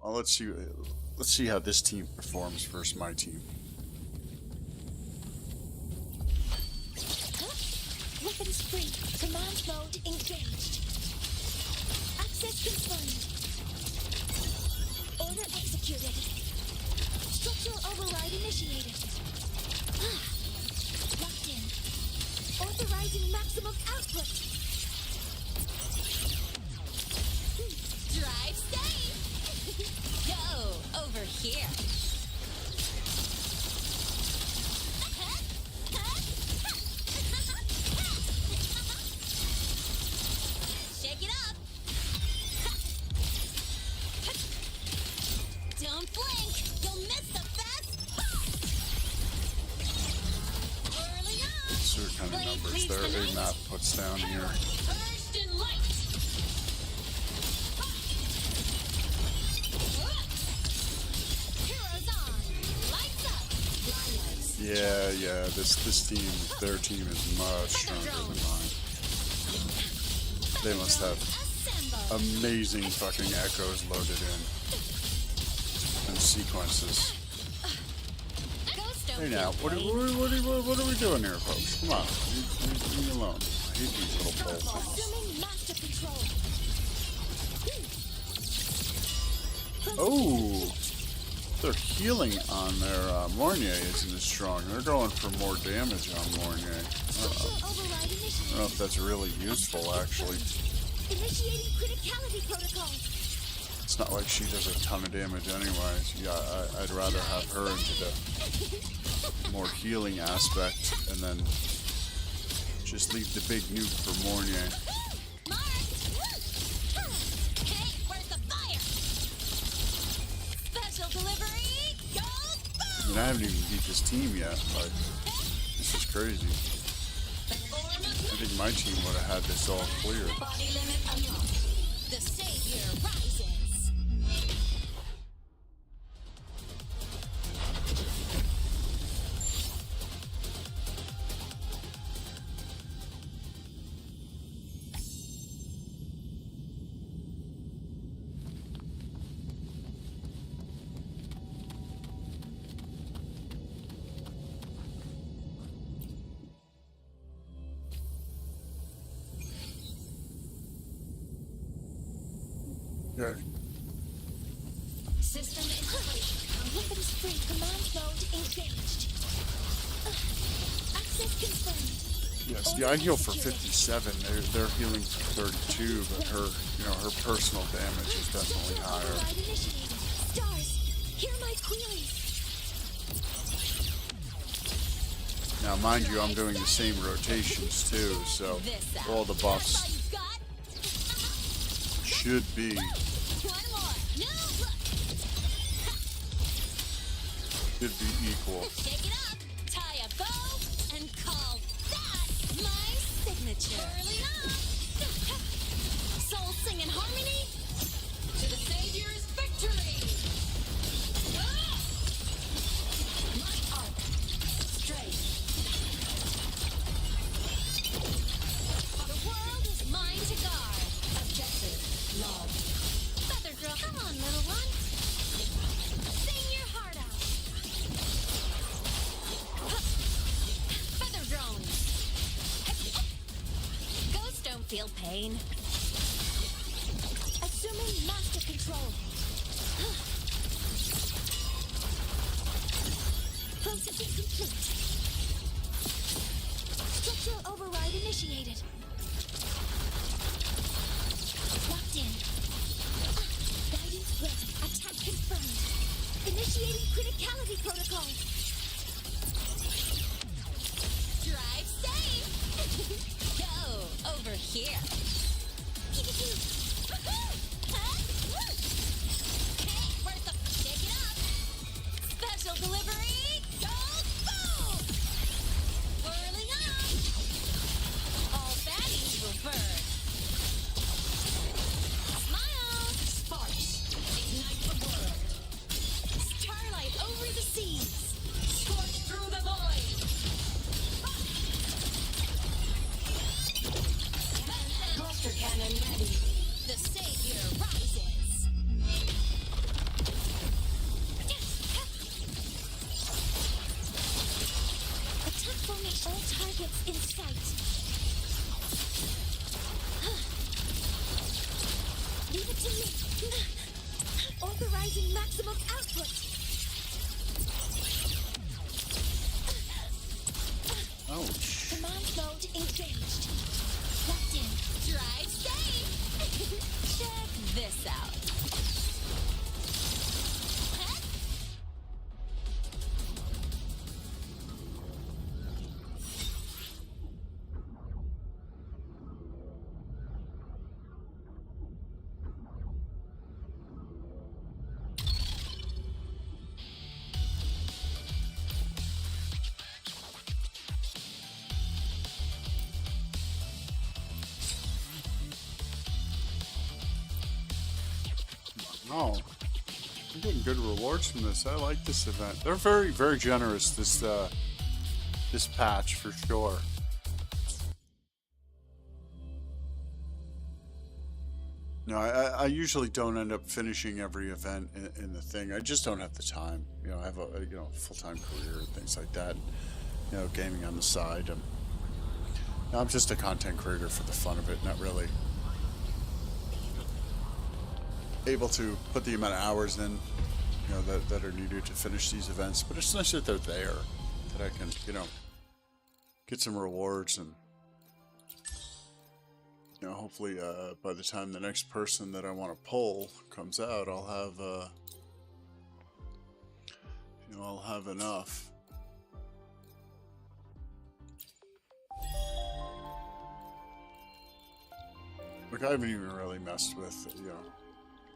Well, let's see how this team performs versus my team. Weapons free. Command mode engaged. Access confirmed. Order executed. Structural override initiated. Locked in. Authorizing maximum output. Drive safe! Go over here. Shake it up. Don't blink. You'll miss the best. Early on. These are kind of numbers there. A map puts down here. First in light. Heroes on. Lights up. Yeah. This team, their team is much stronger than mine. They must have Assemble. amazing fucking echoes loaded in and sequences. Ghost Hey now, what are we doing here, folks? Come on, leave me alone. I hate these little bull things. Assuming master control. Oh, their healing on their Mornier isn't as strong. They're going for more damage on Mornier. Structural override I initiated. don't know if that's really useful, actually. Initiating criticality protocol. It's not like she does a ton of damage anyways. Yeah, I'd rather have her into the more healing aspect and then just leave the big nuke for Mornier. Hey, where's the fire? Special delivery, go I mean, I haven't even beat this team yet. Like, this is crazy. I think my team would have had this all cleared. Body limit unlocked. The savior rises. Okay. System installation. Weapons free. Command mode engaged. Access confirmed. Yeah, see, I heal for 57. They're healing for 32, but her, her personal damage is definitely higher. Override initiated. Stars, hear my queries. Now, mind you, I'm doing the same rotations too, so all the buffs should be equal. Shake it up, tie a bow, and call that my signature. Early up. Soul sing in harmony. To the Savior's victory. My arc. Straight. The world is mine to guard. Objective. Love. Feather drill. Come on, little one. Sing your heart out. Feather drones. Ghosts don't feel pain. Assuming master control. Processing complete. Structural override initiated. Locked in. Guidance ready. Attack confirmed. Initiating criticality protocol. Drive safe. Go over here. Hey, where's the... Shake it up. Special delivery. Go boom. Whirling up. All baddies will burn. Smile. Sparks. Ignite the world. Starlight over the seas. Scorch through the void. Cluster cannon ready. The Savior rises. Attack formation. All targets in sight. Leave it to me. Authorizing maximum output. Ouch. Command mode engaged. Locked in. Drive safe. Check this out. Oh, I'm getting good rewards from this. I like this event. They're very, very generous this patch for sure. No, I usually don't end up finishing every event in the thing. I just don't have the time. I have a full-time career and things like that. Gaming on the side. I'm just a content creator for the fun of it, not really able to put the amount of hours in, that are needed to finish these events. But it's nice that they're there, that I can, get some rewards and, hopefully by the time the next person that I want to pull comes out, I'll have enough. Look, I haven't even really messed with,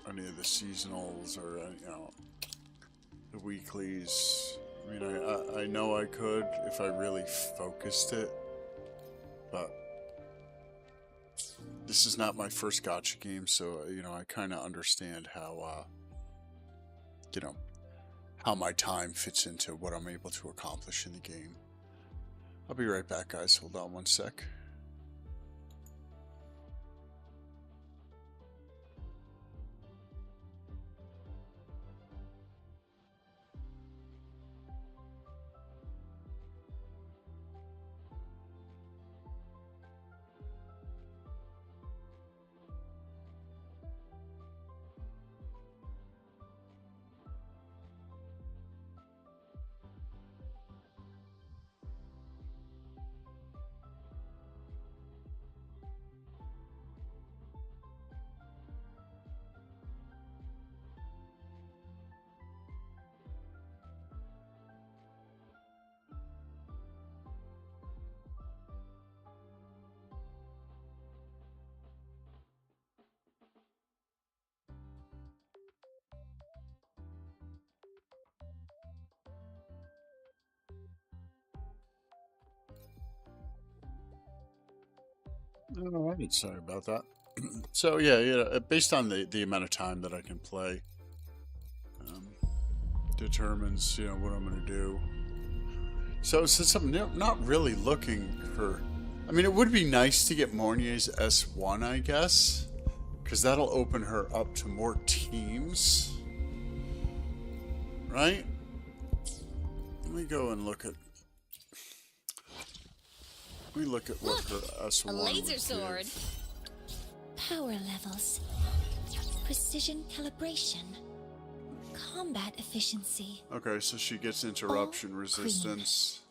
any of the seasonals or, the weeklies. I mean, I know I could if I really focused it, but this is not my first gacha game, so, I kind of understand how, how my time fits into what I'm able to accomplish in the game. I'll be right back, guys. Hold on one sec. All right, sorry about that. So yeah, based on the amount of time that I can play, um, determines what I'm going to do. So since I'm not really looking for, I mean, it would be nice to get Mornier's S1, I guess, because that'll open her up to more teams, right? Let me go and look at. Let me look at what her S1 A laser would sword. give. Power levels. Precision calibration. Combat efficiency. Okay, so she gets interruption All resistance.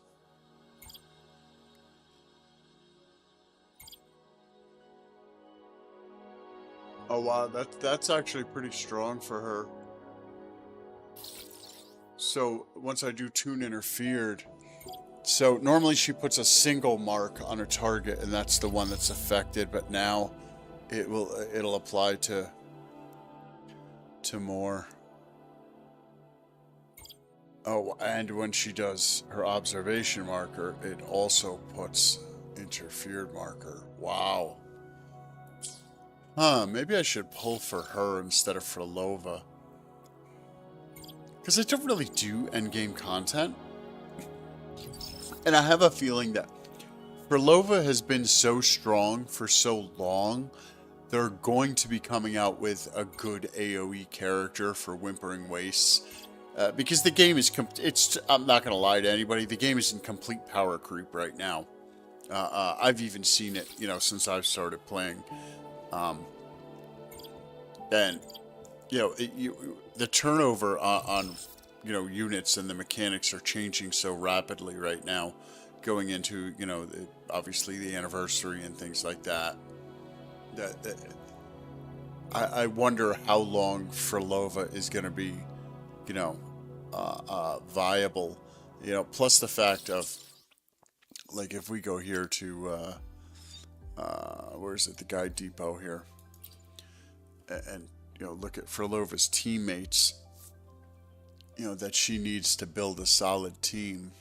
Oh wow, that's actually pretty strong for her. So once I do tune interfered, so normally she puts a single mark on a target, and that's the one that's affected. But now it'll apply to more. Oh, and when she does her observation marker, it also puts interfered marker. Wow. Huh, maybe I should pull for her instead of for Lova. Because I don't really do endgame content. And I have a feeling that Lova has been so strong for so long, they're going to be coming out with a good AoE character for Whimpering Wastes. Because the game is, I'm not going to lie to anybody, the game is in complete power creep right now. I've even seen it, since I've started playing. And, the turnover on units and the mechanics are changing so rapidly right now, going into, obviously the anniversary and things like that. I wonder how long Frolova is going to be, viable, plus the fact of, like, if we go here to, where is it, the Guide Depot here, and look at Frolova's teammates, that she needs to build a solid team.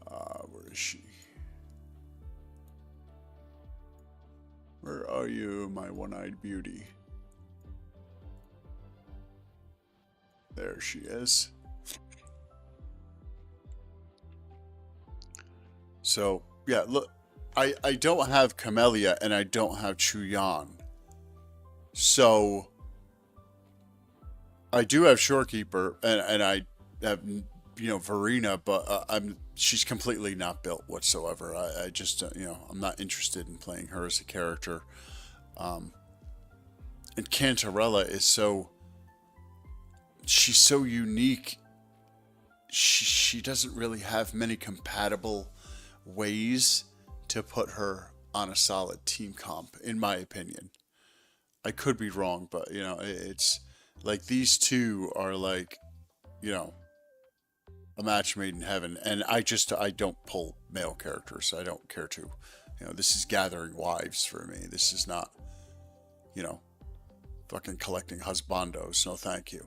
Where is she? Where are you, my one-eyed beauty? There she is. So, yeah, look, I don't have Camellia and I don't have Chuyan. So, I do have Shorekeeper and I have, Verena, but she's completely not built whatsoever. I just, I'm not interested in playing her as a character. And Cantarella is she's so unique. She doesn't really have many compatible ways to put her on a solid team comp, in my opinion. I could be wrong, but it's like these two are like, a match made in heaven. And I don't pull male characters. I don't care to. This is gathering wives for me. This is not, fucking collecting husbandos. No, thank you.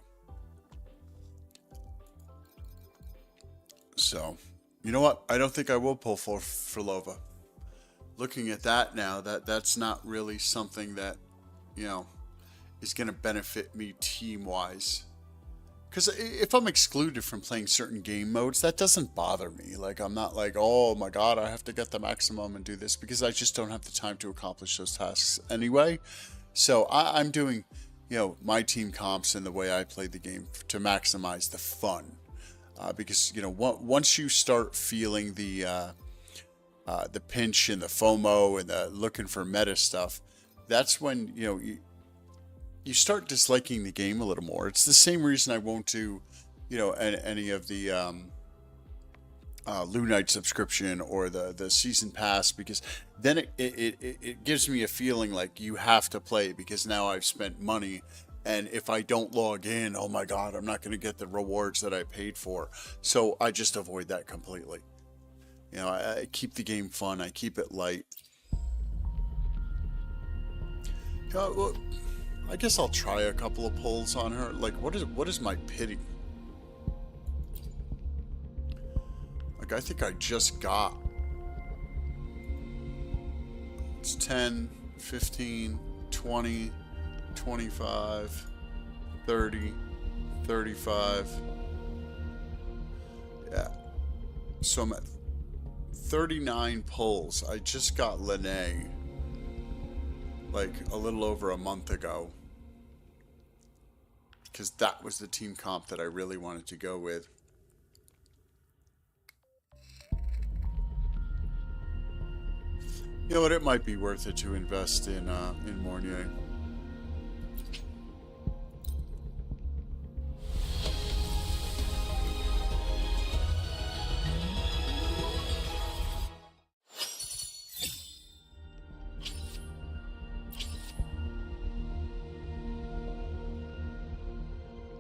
So, you know what? I don't think I will pull for Lova. Looking at that now, that's not really something that, is going to benefit me team-wise. Because if I'm excluded from playing certain game modes, that doesn't bother me. Like, I'm not like, oh my god, I have to get the maximum and do this, because I just don't have the time to accomplish those tasks anyway. So I'm doing, my team comps and the way I play the game to maximize the fun. Because, once you start feeling the pinch and the FOMO and the looking for meta stuff, that's when, you start disliking the game a little more. It's the same reason I won't do, any of the Lunite subscription or the season pass, because then it gives me a feeling like you have to play, because now I've spent money, and if I don't log in, oh my god, I'm not going to get the rewards that I paid for. So I just avoid that completely. I keep the game fun. I keep it light. Well, I guess I'll try a couple of pulls on her. Like, what is my pity? Like, I think I just got. Let's It's 10, 15, 20, 25, 30, 35. Yeah. So I'm at 39 pulls. I just got Lene like a little over a month ago, because that was the team comp that I really wanted to go with. You know what? It might be worth it to invest in Mornier.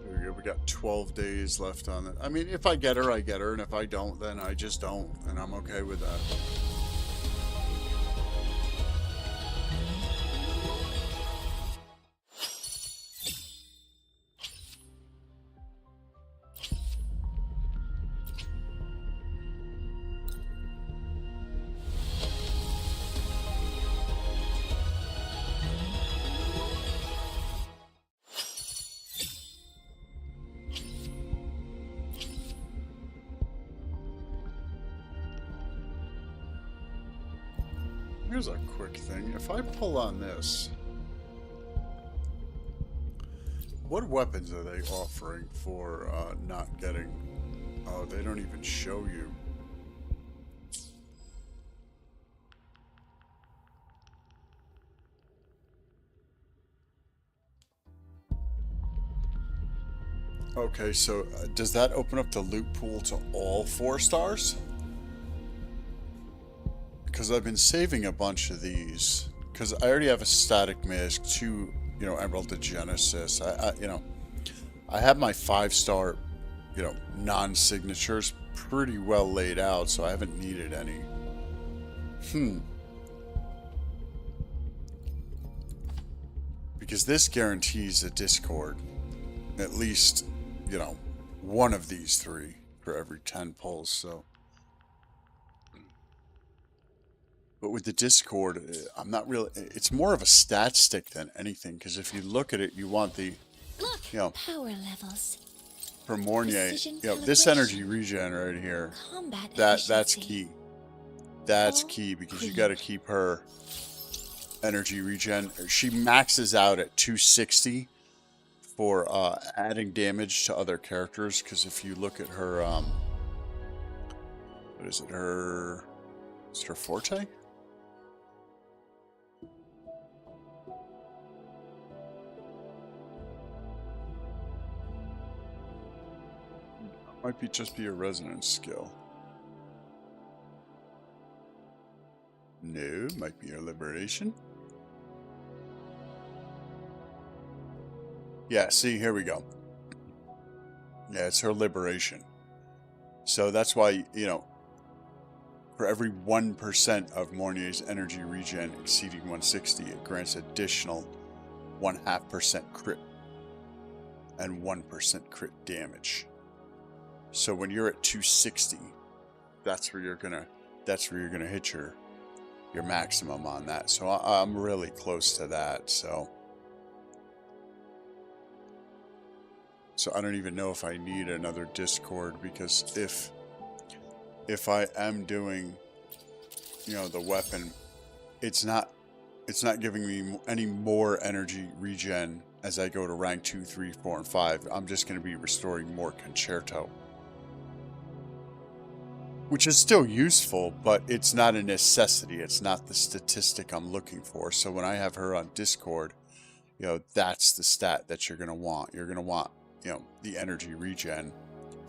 There we go. We got 12 days left on it. I mean, if I get her, I get her, and if I don't, then I just don't, and I'm okay with that. Here's a quick thing. If I pull on this, what weapons are they offering for not getting... Oh, they don't even show you. Okay, so does that open up the loot pool to all 4 stars? Because I've been saving a bunch of these. Because I already have a static mask, 2, Emerald of Genesis. I have my 5-star, non-signatures pretty well laid out, so I haven't needed any. Because this guarantees a Discord. At least, one of these 3 for every 10 pulls, so... But with the Discord, I'm not really... It's more of a stat stick than anything, because if you look at it, you want the... Look, power levels. For Mornier, Precision this calibration. energy regen right here, Combat that's efficiency. key. That's All key, because you green. got to keep her energy regen. She maxes out at 260 for adding damage to other characters, because if you look at her... what is it? Is it her forte? Might be just be a resonance skill. No, might be her liberation. Yeah, see, here we go. Yeah, it's her liberation. So that's why, for every 1% of Mornier's energy regen exceeding 160, it grants additional 0.5% crit and 1% crit damage. So when you're at 260, that's where you're gonna hit your maximum on that. So I'm really close to that. So I don't even know if I need another Discord, because if I am doing, the weapon, it's not giving me any more energy regen as I go to rank 2, 3, 4, and 5. I'm just going to be restoring more concerto, which is still useful, but it's not a necessity. It's not the statistic I'm looking for. So when I have her on Discord, that's the stat that you're going to want. You're going to want, the energy regen,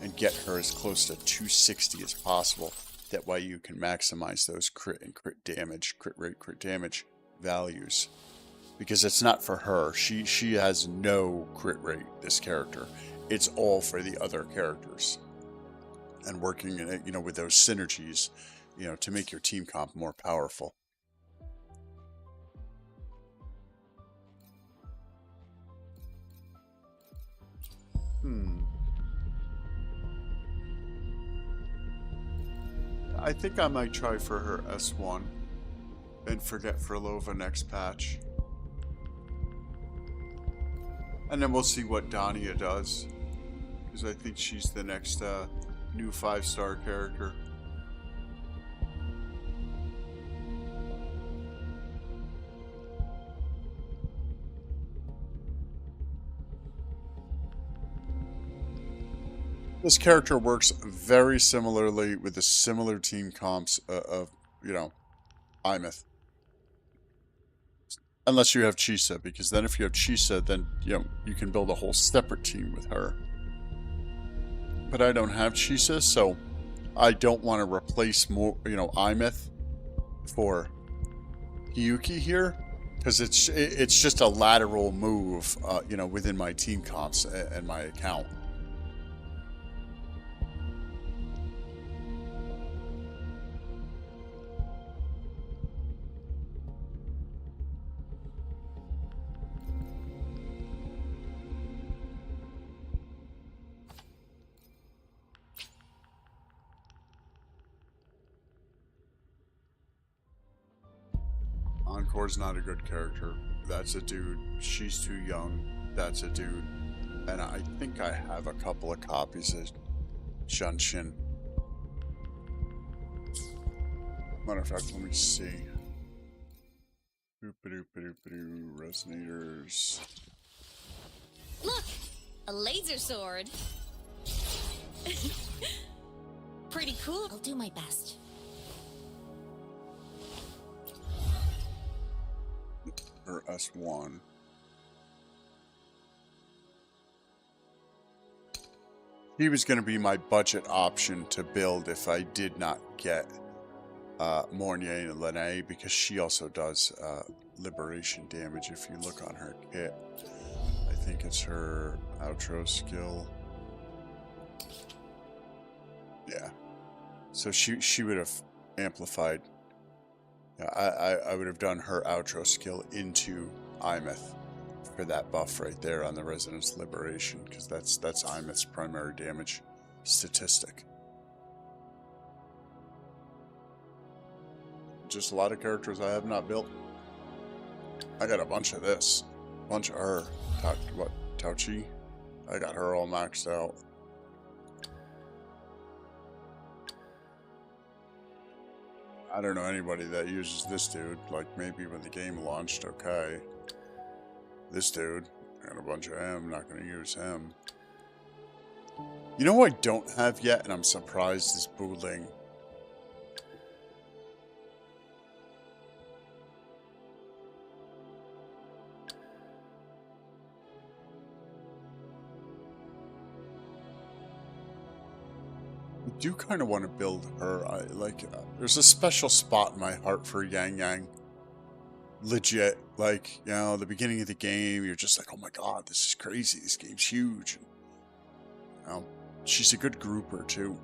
and get her as close to 260 as possible. That way you can maximize those crit and crit damage, crit rate, crit damage values. Because it's not for her. She has no crit rate, this character. It's all for the other characters. And working in it, with those synergies, to make your team comp more powerful. I think I might try for her S1 and forget Frilova next patch. And then we'll see what Dania does. Because I think she's the next new 5-star character. This character works very similarly with the similar team comps of, you know, Imeth. Unless you have Chisa, because then if you have Chisa, then, you know, you can build a whole separate team with her. But I don't have Chisa, so I don't want to replace more, you know, Imeth for Hiyuki here. Because it's just a lateral move, you know, within my team comps and my account. Encore's not a good character. That's a dude. She's too young. That's a dude. And I think I have a couple of copies of Junshin. Matter of fact, let me see. Boop-a-doop-a-doop-a-doo. Resonators. Look, a laser sword. Pretty cool. I'll do my best. Or S1. He was going to be my budget option to build if I did not get Mornier and Lene, because she also does liberation damage if you look on her kit. I think it's her outro skill. Yeah. So she would have amplified. I would have done her outro skill into Imeth for that buff right there on the Resonance Liberation, because that's Imeth's primary damage statistic. Just a lot of characters I have not built. I got a bunch of this. A bunch of her. Tauchi? I got her all maxed out. I don't know anybody that uses this dude. Like, maybe when the game launched, okay. This dude, I got a bunch of him, not going to use him. You know who I don't have yet, and I'm surprised, is Buling. I do kind of want to build her. There's a special spot in my heart for Yang Yang. Legit, like, you know, the beginning of the game, you're just like, oh my god, this is crazy. This game's huge. You know, she's a good grouper too.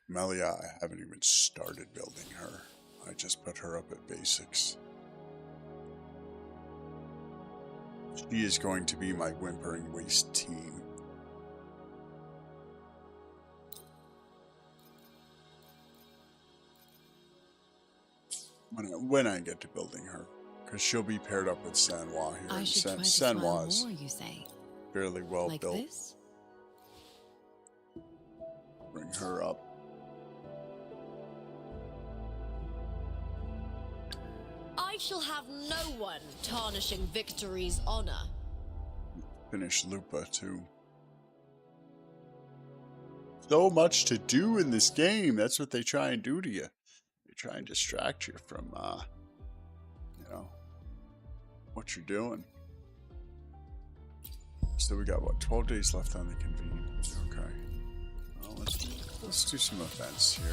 Melia, I haven't even started building her. I just put her up at basics. She is going to be my Whimpering Waste team. When I get to building her, because she'll be paired up with Sanwa here. I should try to smile Sanwa's more, you say? fairly well Like built. this? Bring her up. I shall have no one tarnishing victory's honor. Finish Lupa too. So much to do in this game. That's what they try and do to you. They try and distract you from, you know, what you're doing. So we got, what, 12 days left on the convene. Okay. Well, let's do some events here.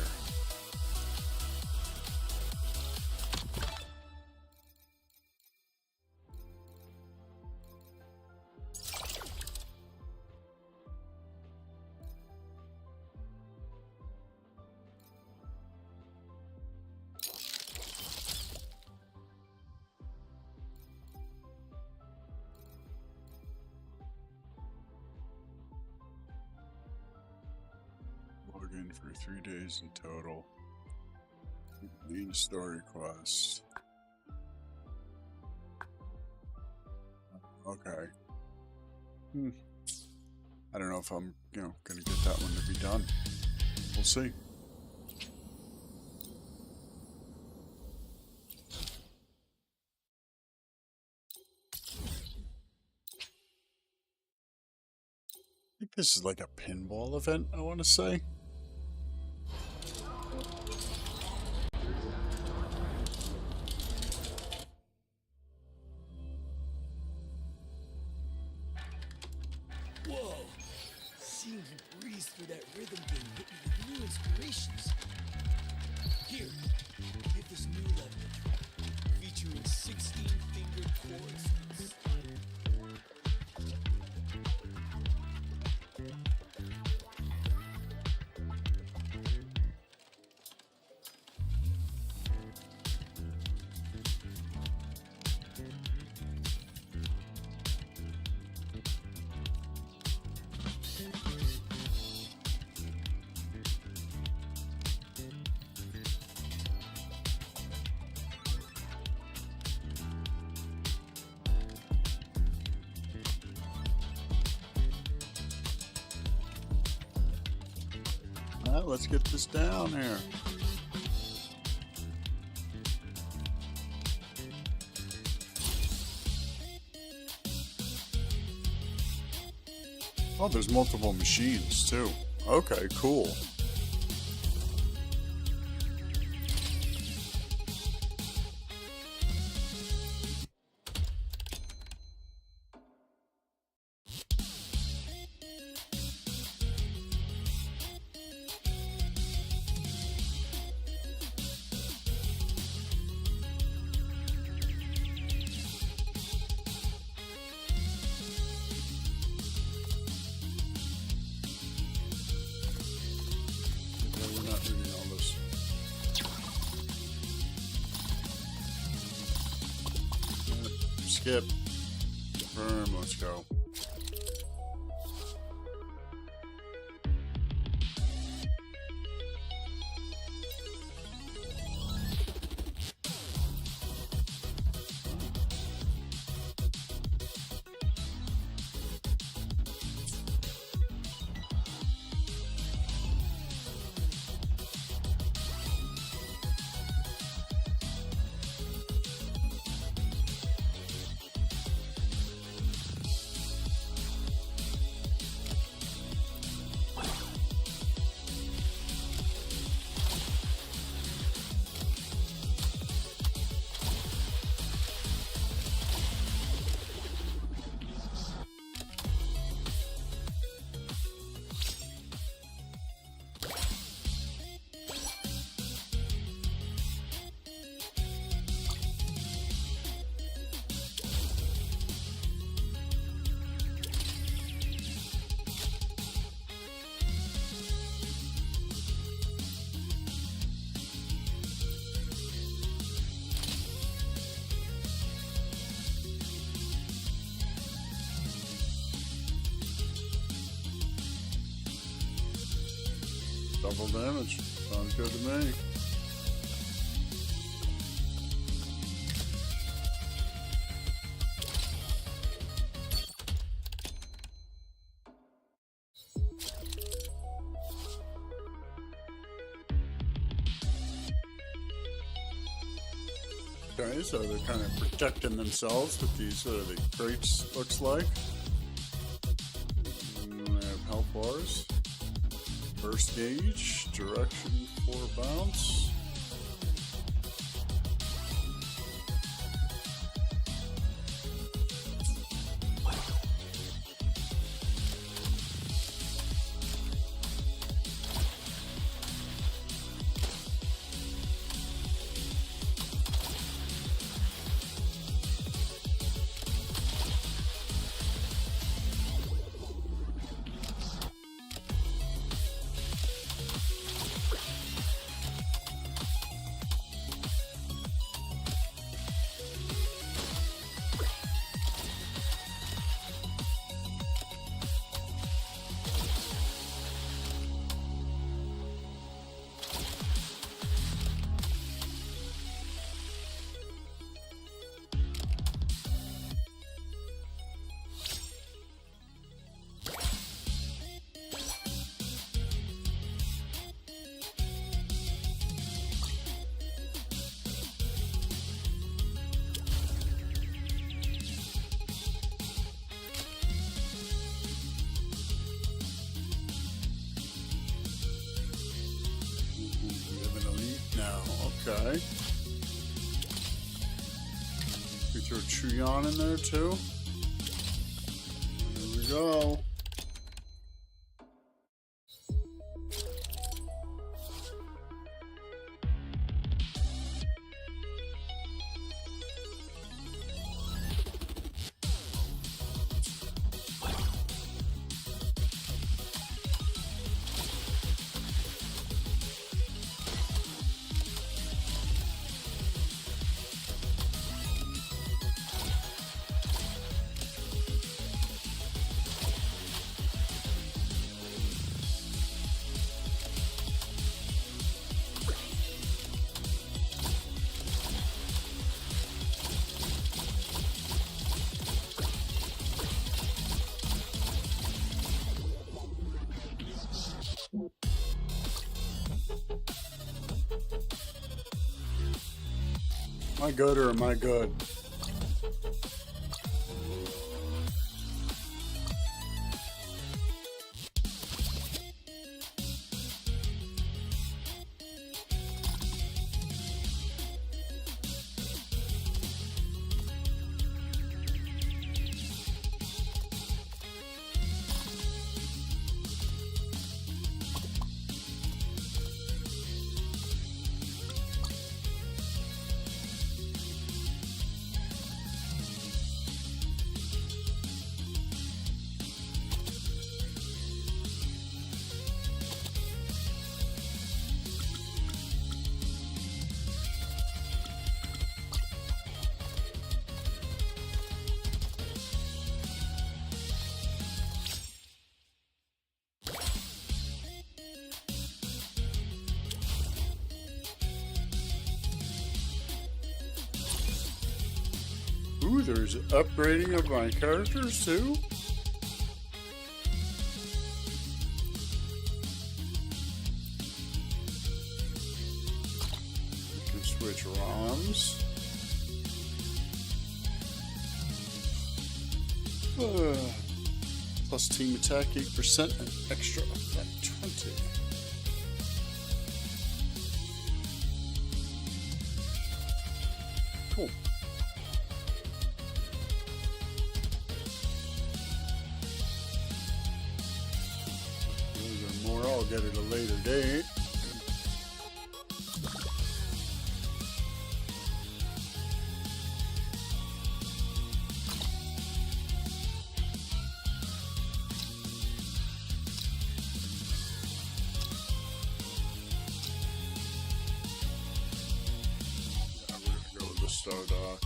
Log in for 3 days in total. story quest. Okay. I don't know if I'm, gonna get that one to be done. We'll see. I think this is like a pinball event, I want to say. Whoa! Seeing you breeze through that rhythm game hit me with new inspirations. Here, get this new level, featuring 16-fingered chords. Alright, let's get this down here. Oh, there's multiple machines too. Okay, cool. We're not reading all this. Skip. Confirm. Let's go. Double damage. Sounds good to me. Okay, so they're kind of protecting themselves with these the crates, looks like. And they have health bars. First gauge, direction for bounce. Okay. We throw Chuyan in there too. There we go. Am I good or am I good? Ooh, there's upgrading of my characters too? You can switch ROMs. Plus team attack 8% and extra effect 20. Cool. Those are more I'll get at a later date. Stardock.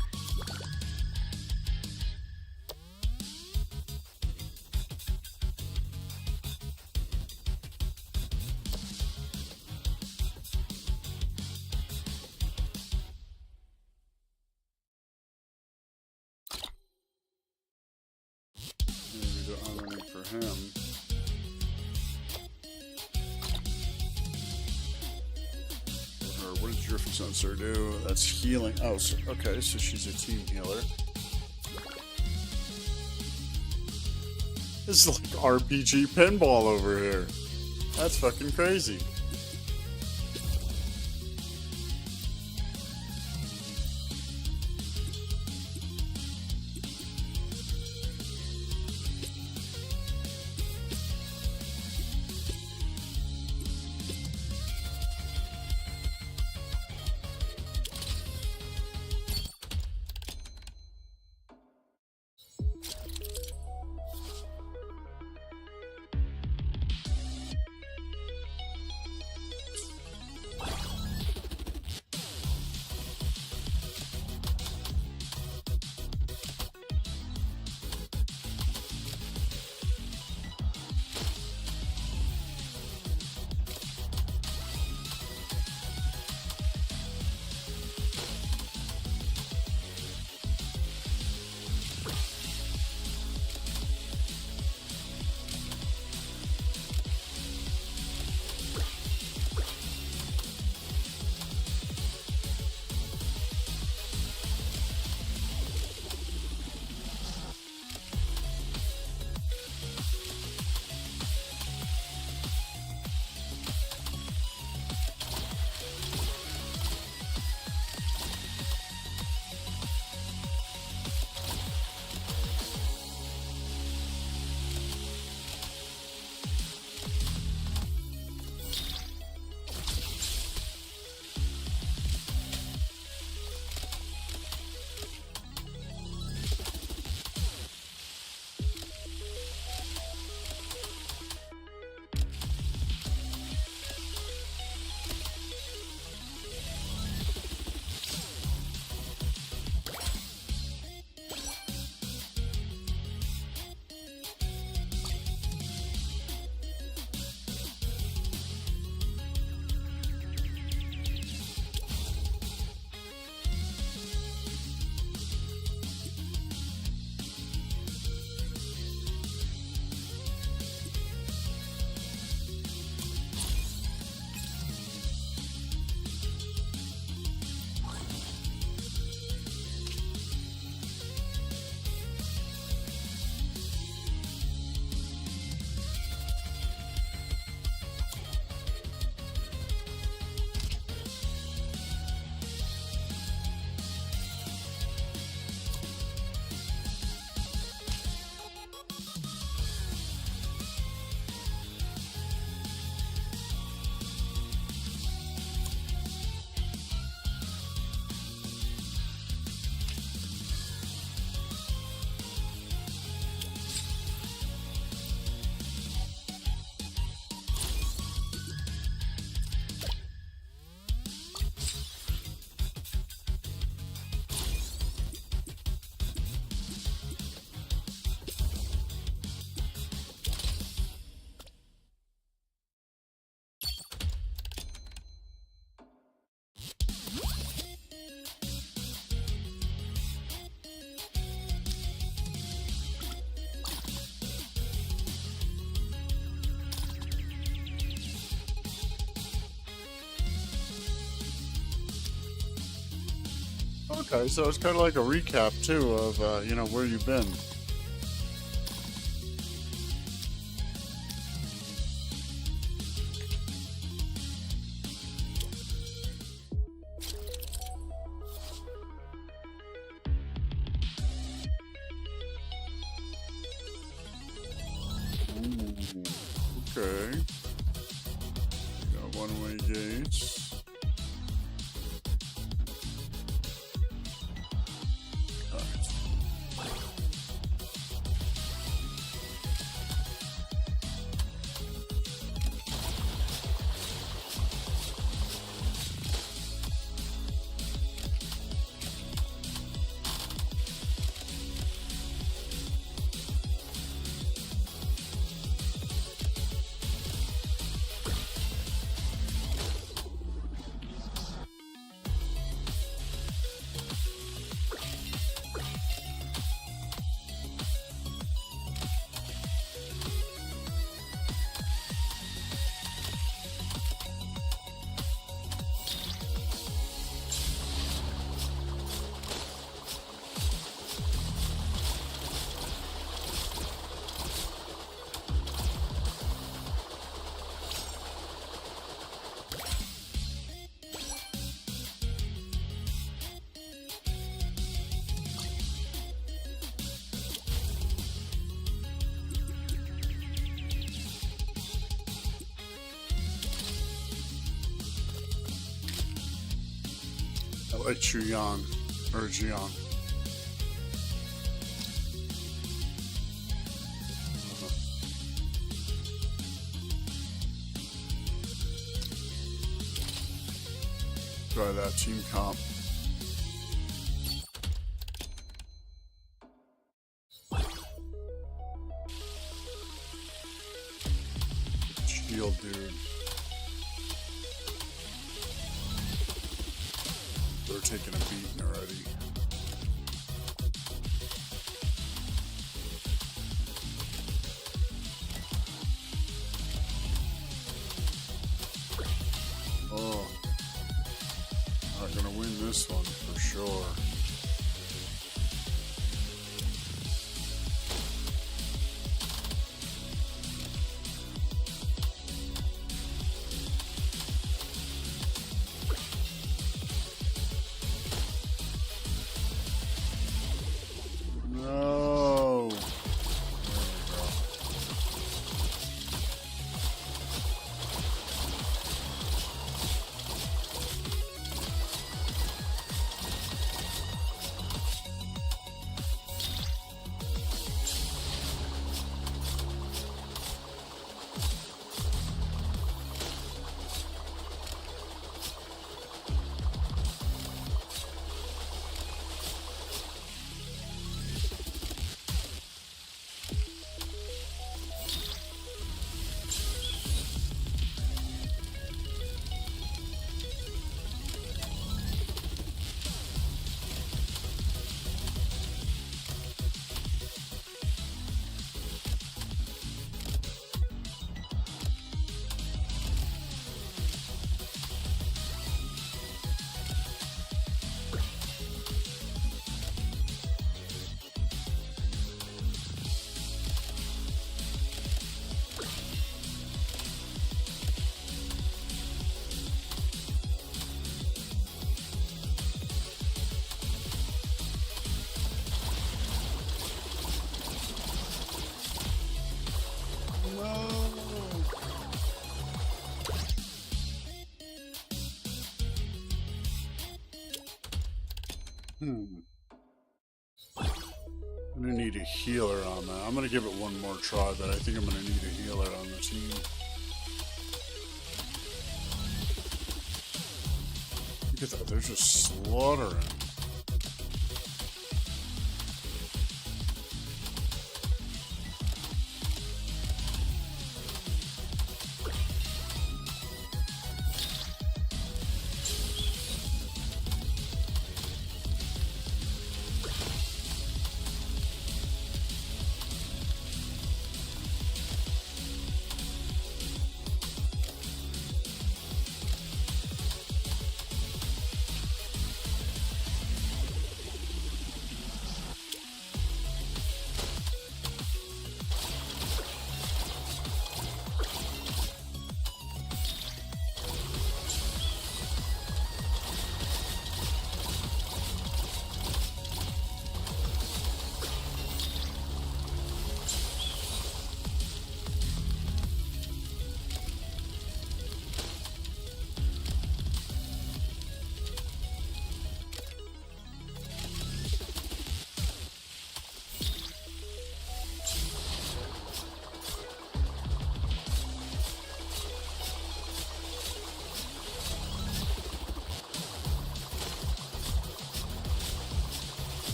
Maybe the irony for him. What does Drift Sensor do? That's healing. Oh, so, okay, so she's a team healer. This is like RPG pinball over here. That's fucking crazy. Okay, so it's kind of like a recap too of you know, where you've been. Ooh, okay. Got one-way gates. I like Chuyang or Jiang. Try that team comp. Shield dude. They're taking a beating already. Oh. Not gonna win this one for sure. No. There we go. I'm gonna need a healer on that. I'm gonna give it one more try, but I think I'm gonna need a healer on the team. Look at that, they're just slaughtering.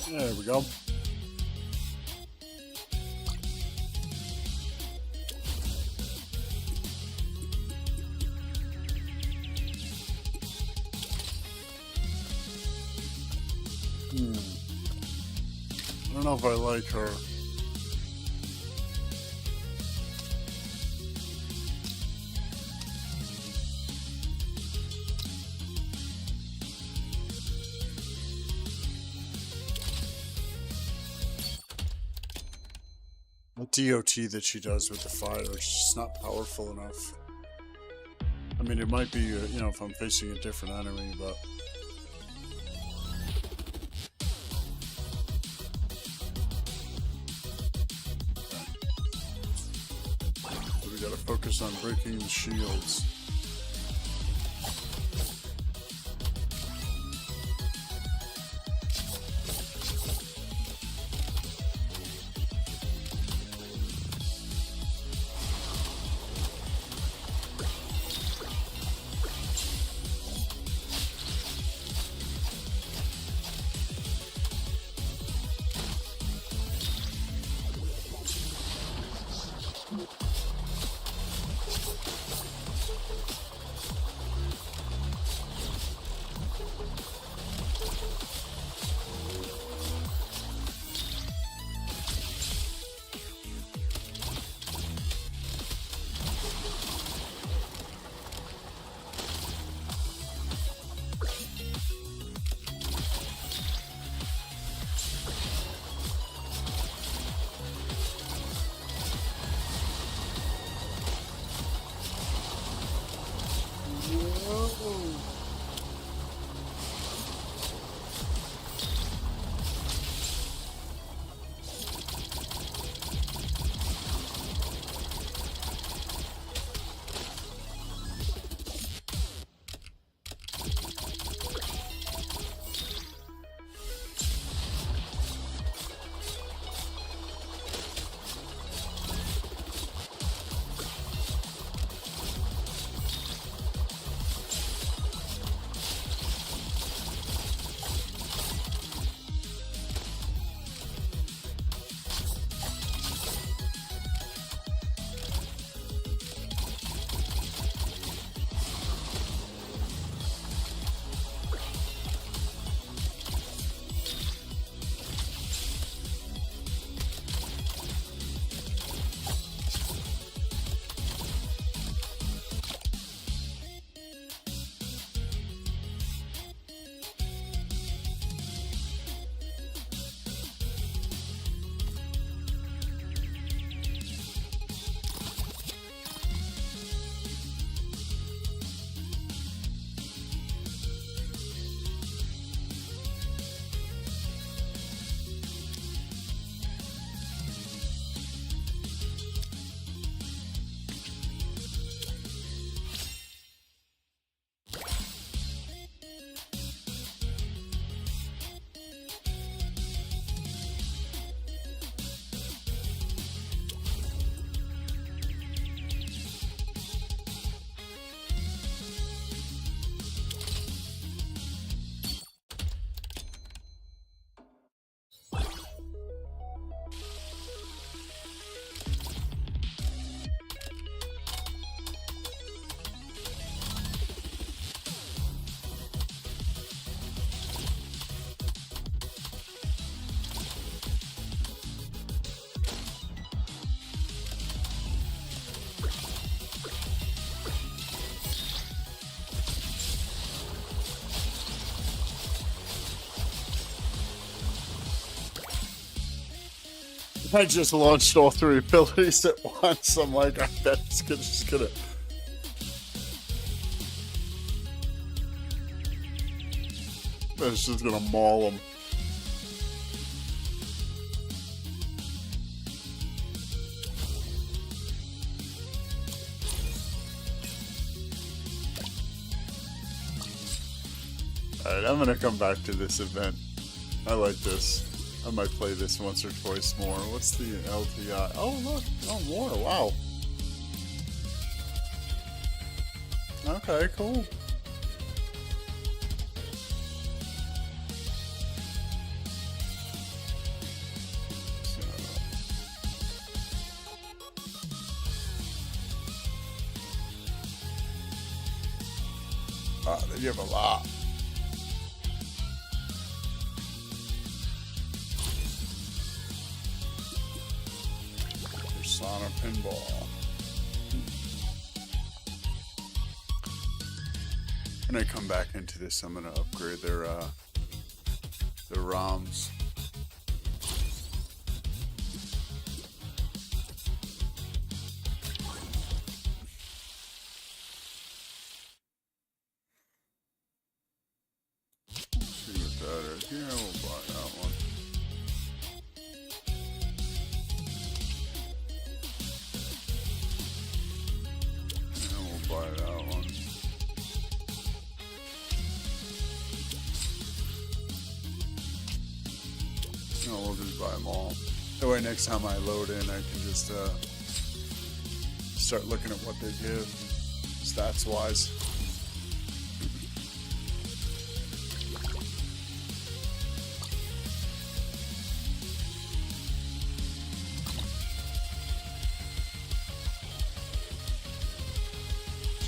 There we go. I don't know if I like her. The DOT that she does with the fire is just not powerful enough. I mean, it might be, you know, if I'm facing a different enemy, but... We gotta focus on breaking the shields. I just launched all three abilities at once. I'm like, I bet it's just gonna. It's just gonna maul them. Alright, I'm gonna come back to this event. I like this. I might play this once or twice more. What's the LTI? Oh, look. Oh, more. Wow. Okay, cool. They give a lot. Persona Pinball. When I come back into this, I'm gonna upgrade their ROMs. See what that is. Yeah, we'll buy that one. Yeah, we'll buy that one. No, we'll just buy them all. That way next time I load in, I can just start looking at what they give, stats wise.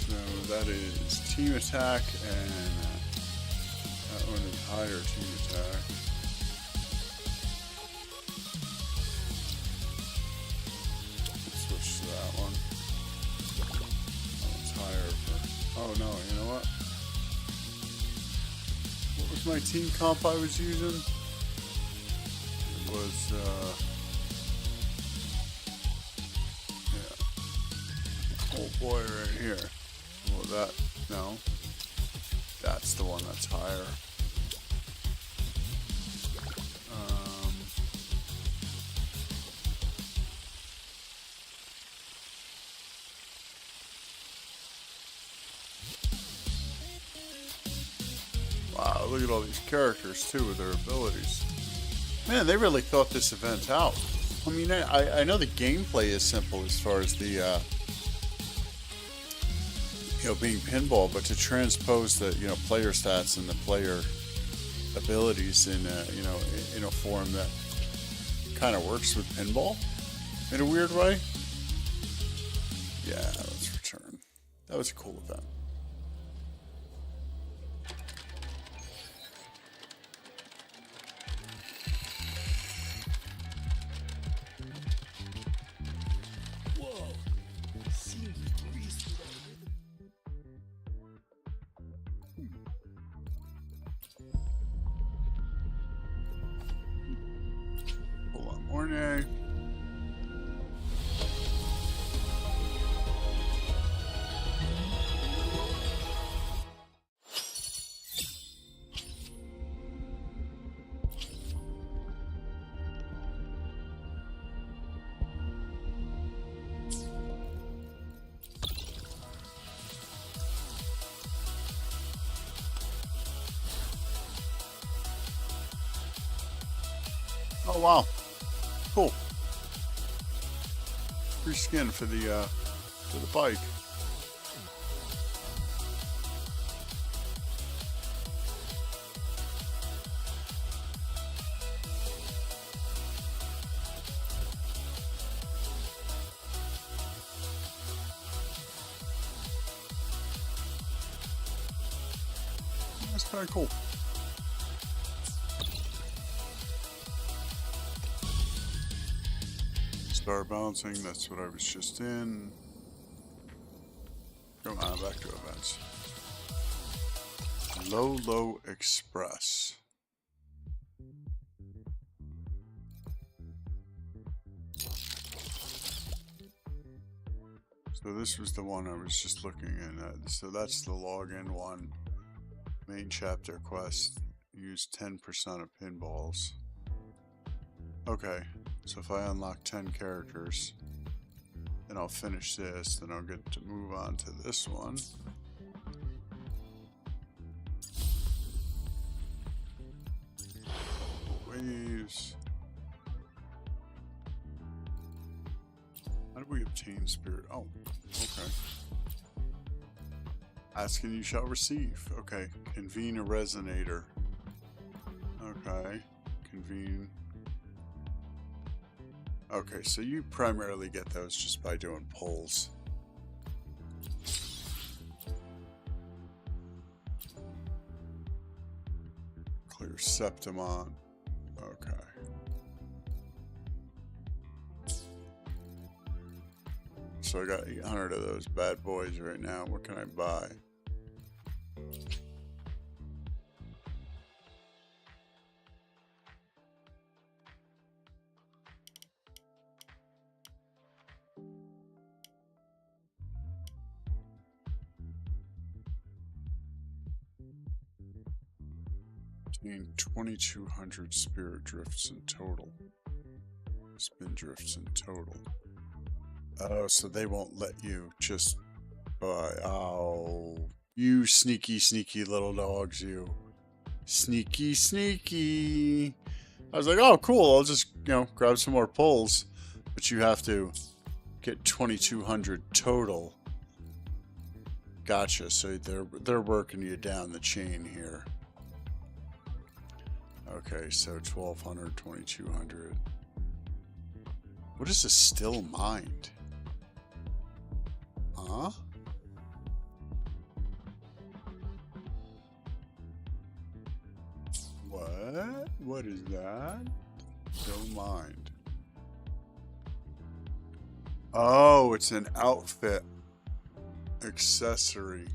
So that is team attack, and that one is higher team attack. Switch to that one. It's higher for. Oh no, you know what? What was my team comp I was using? It was yeah. Oh boy, right here. Well, that no. That's the one that's higher. Wow, look at all these characters too with their abilities. Man, they really thought this event out. I mean, I know the gameplay is simple as far as the being pinball, but to transpose the player stats and the player abilities in in a form that kind of works with pinball in a weird way. Yeah, let's return. That was a cool event. Whoa! Seems to breeze through that rhythm. Hold on, Mornay. Oh wow, cool. Free skin for the bike. That's kind of cool. Star bouncing, that's what I was just in. Come on, back to events. Low Express. So this was the one I was just looking at. So that's the login one. Main chapter quest. Use 10% of pinballs. Okay. So if I unlock 10 characters, then I'll finish this, then I'll get to move on to this one. Waves. How do we obtain spirit? Oh, okay. Ask and you shall receive. Okay. Convene a resonator. Okay. Convene. Okay, so you primarily get those just by doing polls. Septimon. Okay. So I got 800 of those bad boys right now. What can I buy? Gain 2,200 spirit drifts in total. Spin drifts in total. Oh, so they won't let you just buy. Oh, you sneaky, sneaky little dogs, you. Sneaky, sneaky. I was like, oh, cool. I'll just, grab some more pulls. But you have to get 2,200 total. Gotcha. So they're working you down the chain here. Okay, so 1,200, 2,200. What is a still mind? Huh? What? What is that? Still mind. Oh, it's an outfit accessory.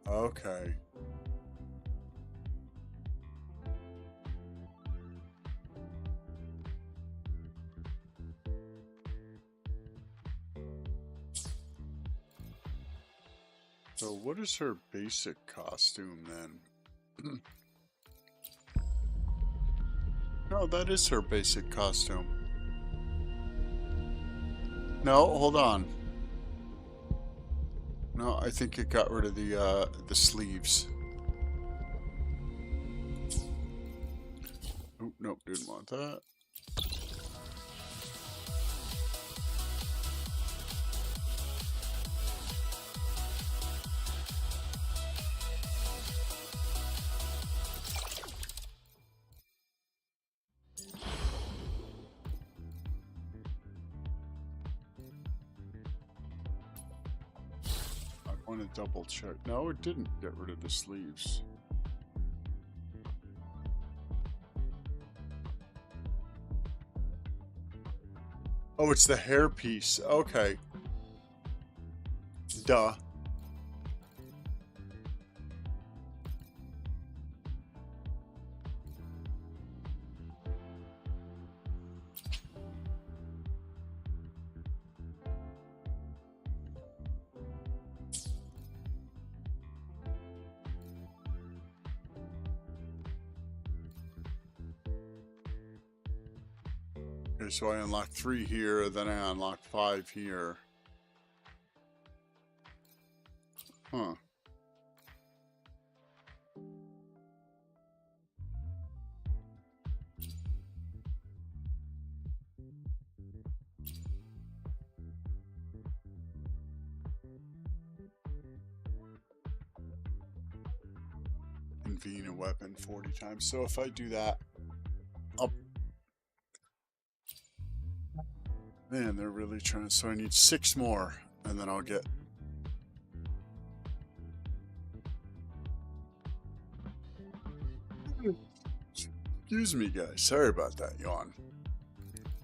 Okay. So what is her basic costume then? No, that is her basic costume. No, hold on. No, I think it got rid of the sleeves. Oh, nope, didn't want that. I want to double check. No, it didn't get rid of the sleeves. Oh, it's the hairpiece. Okay. Duh. Okay, so I unlocked 3 here, then I unlocked 5 here. Huh. Convene a weapon 40 times. So if I do that, I'll... Man, they're really trying. So I need 6 more, and then I'll get... Excuse me, guys. Sorry about that, yawn.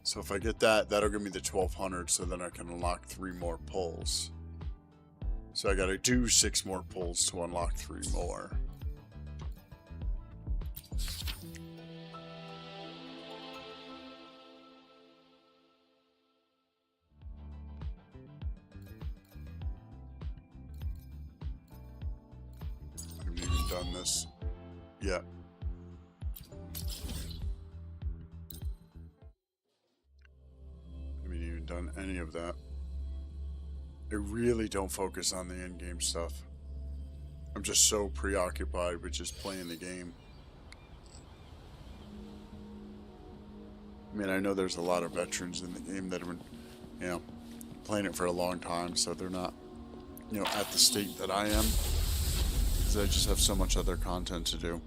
So if I get that, that'll give me the 1,200, so then I can unlock 3 more pulls. So I gotta do 6 more pulls to unlock 3 more. I haven't even done this yet. Done any of that. I really don't focus on the in-game stuff. I'm just so preoccupied with just playing the game. I mean, I know there's a lot of veterans in the game that have been, playing it for a long time, so they're not, at the state that I am, because I just have so much other content to do.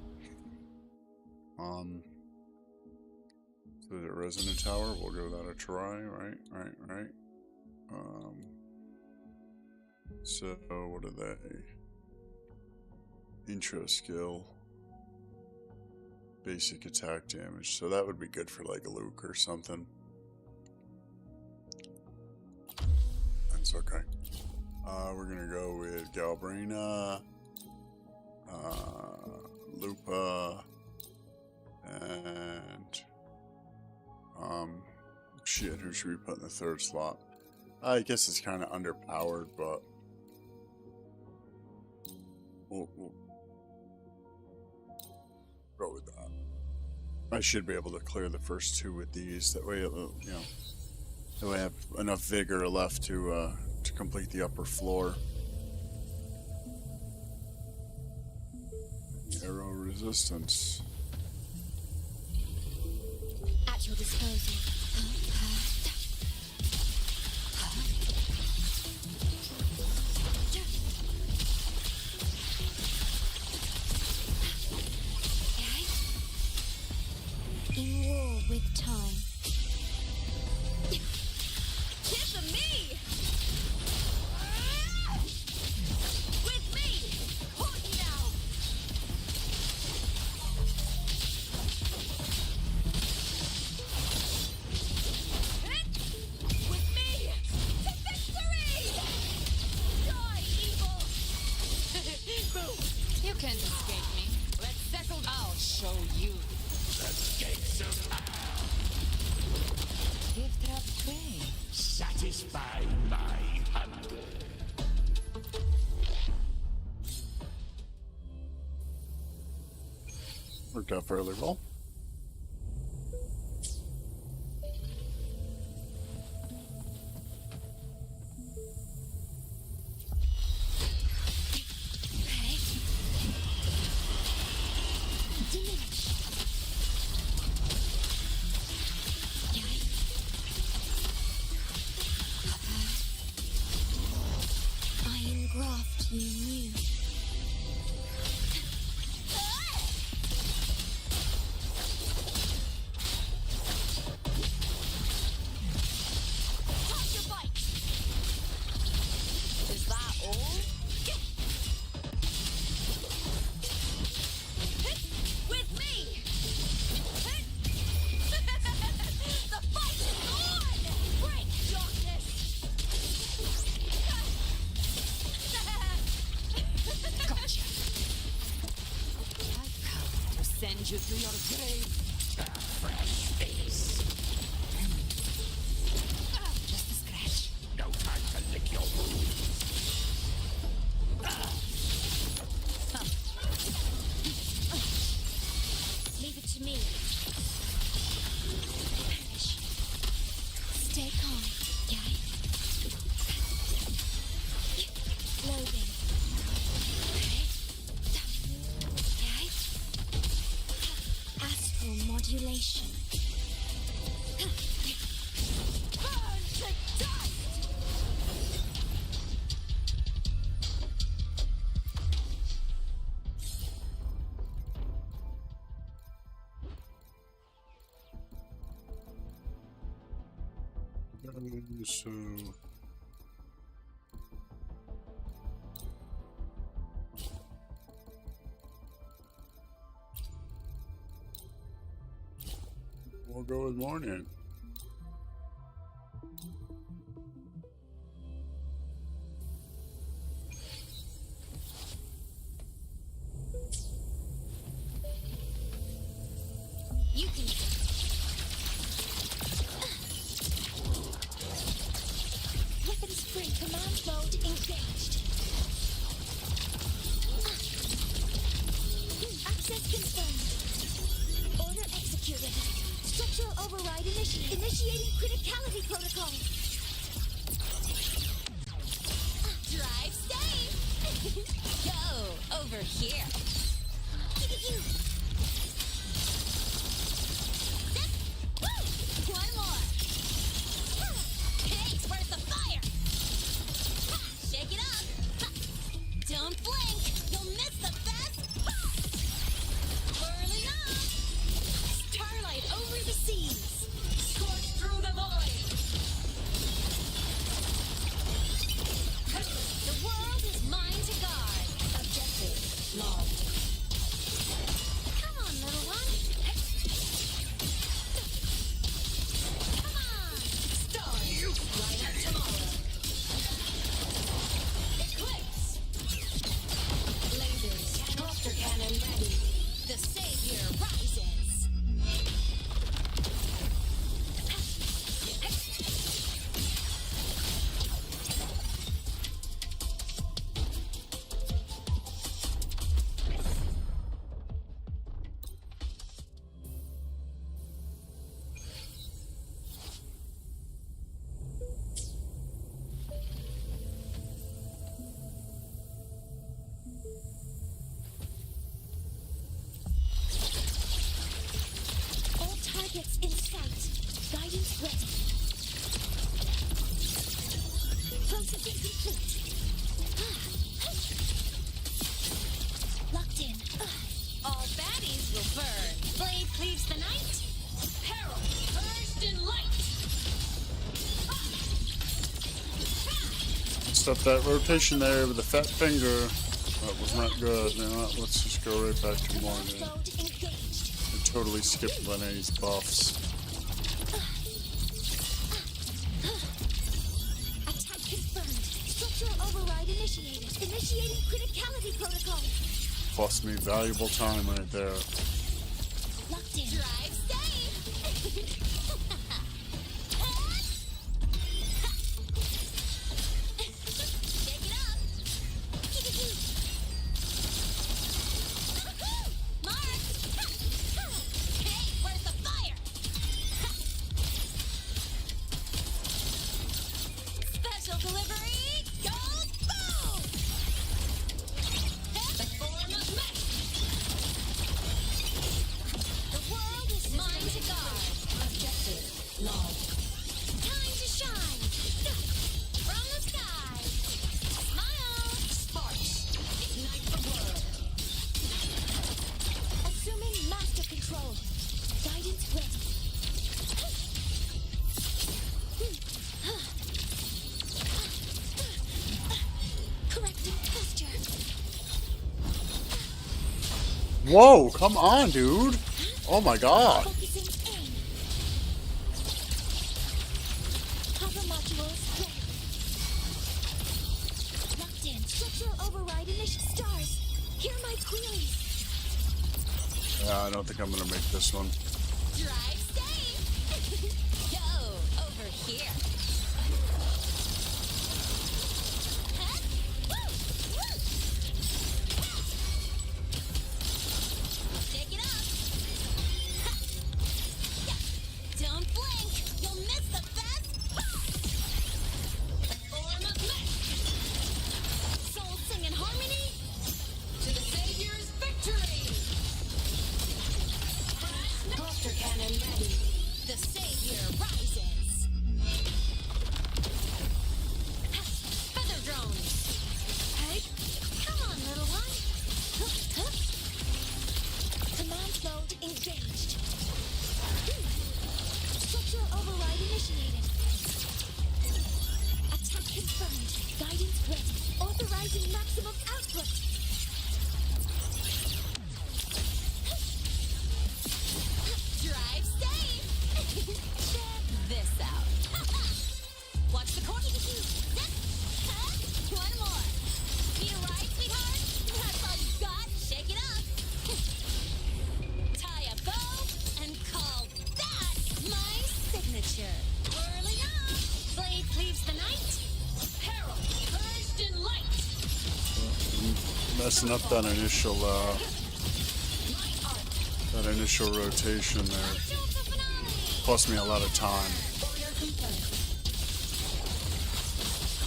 So the Resonant Tower, we'll give that a try, right. So what are they? Intro skill. basic attack damage, so that would be good for like a Luke or something. That's okay. We're gonna go with Galbrina, Lupa, and shit, who should we put in the third slot? I guess it's kind of underpowered, but we'll go with that. I should be able to clear the first two with these. That way, that way I have enough vigor left to complete the upper floor. Arrow resistance. At your disposal. In war with time. Kiss of me! With me! Hold you now! With me! To victory! Die, evil! Boom! You can't escape me. Let's settle down! I'll show you. Gift of prey. Satisfy my hunger. Worked out fairly well. Okay. Diminish. Okay. I engraft you new. Pop your bite! Is that all? With me! The fight is on! Break, darkness! Gotcha. I've come to send you to your grave. Fresh face. Just a scratch. No time to lick your wounds. Leave it to me. Vanish. Stay calm, okay? Loading. Okay. Okay. Astral modulation. Burn to dust! So we'll go with morning. You can. Weapon spring command mode engaged. Access confirmed. Order executed. Structural override initiating criticality protocol. Drive safe! Go over here! Woo! One more! Hey, where's the fire? Ha! Shake it up! Ha! Don't blink! You'll miss the best! Ha! Whirling up! Starlight over the seas. Scorch through the void! The world is mine to guard! Objective lost. Come on, little one. Targets in sight. Guidance ready. Processing complete. Locked in. All baddies will burn. Blade cleaves the night. Peril purged in light. Stop that rotation there with the fat finger. That was not good. You know what? Let's just go right back to Morgan. Mode engaged. I totally skipped Lene's buffs. Attack confirmed. Structural override initiated. Initiating criticality protocol. Cost me valuable time right there. Locked in. Drive safe. Shake it up. Mark. Hey, where's the fire? Special delivery. Go boom. The form of magic. The world is mine to guard. Objective lost. Time to shine. From the sky. Smile. Sparks. Ignite the world. Assuming master control. Guidance ready. Correcting posture. Whoa, come on, dude. Oh my god. Focusing aim. Hopper modules ready. Locked in. Structural override initial stars. Hear my queries. Yeah, I don't think I'm gonna make this one. Drive safe. Go over here. Huh? Woo! Woo! Shake it up. Ha! Yeah. Don't blink. You'll miss the best. The form of magic. Souls sing in harmony. To the Savior's victory. Cluster cannon ready. The Savior rises. Feather drones. Hey, come on, little one. Command mode engaged. Structural override initiated. Attack confirmed. Guidance ready. Authorizing maximum output. Drive safe. Check this out. Watch the corner. One more. Need a ride, sweetheart? That's all you got. Shake it up. Tie a bow and call that my signature. Whirling up. Blade cleaves the night. Peril purged in light. Messing up that initial My art. rotation there. Show the finale. Cost me a lot of time. Order confirmed.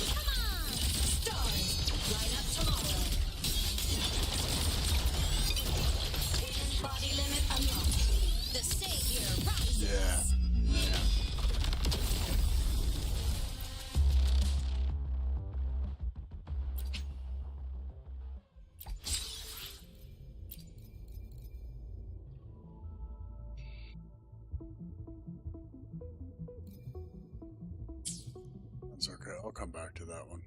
Come on, stars, light up tomorrow. Body limit unlocked. The Savior rises. Yeah. Yeah. That's okay. I'll come back to that one.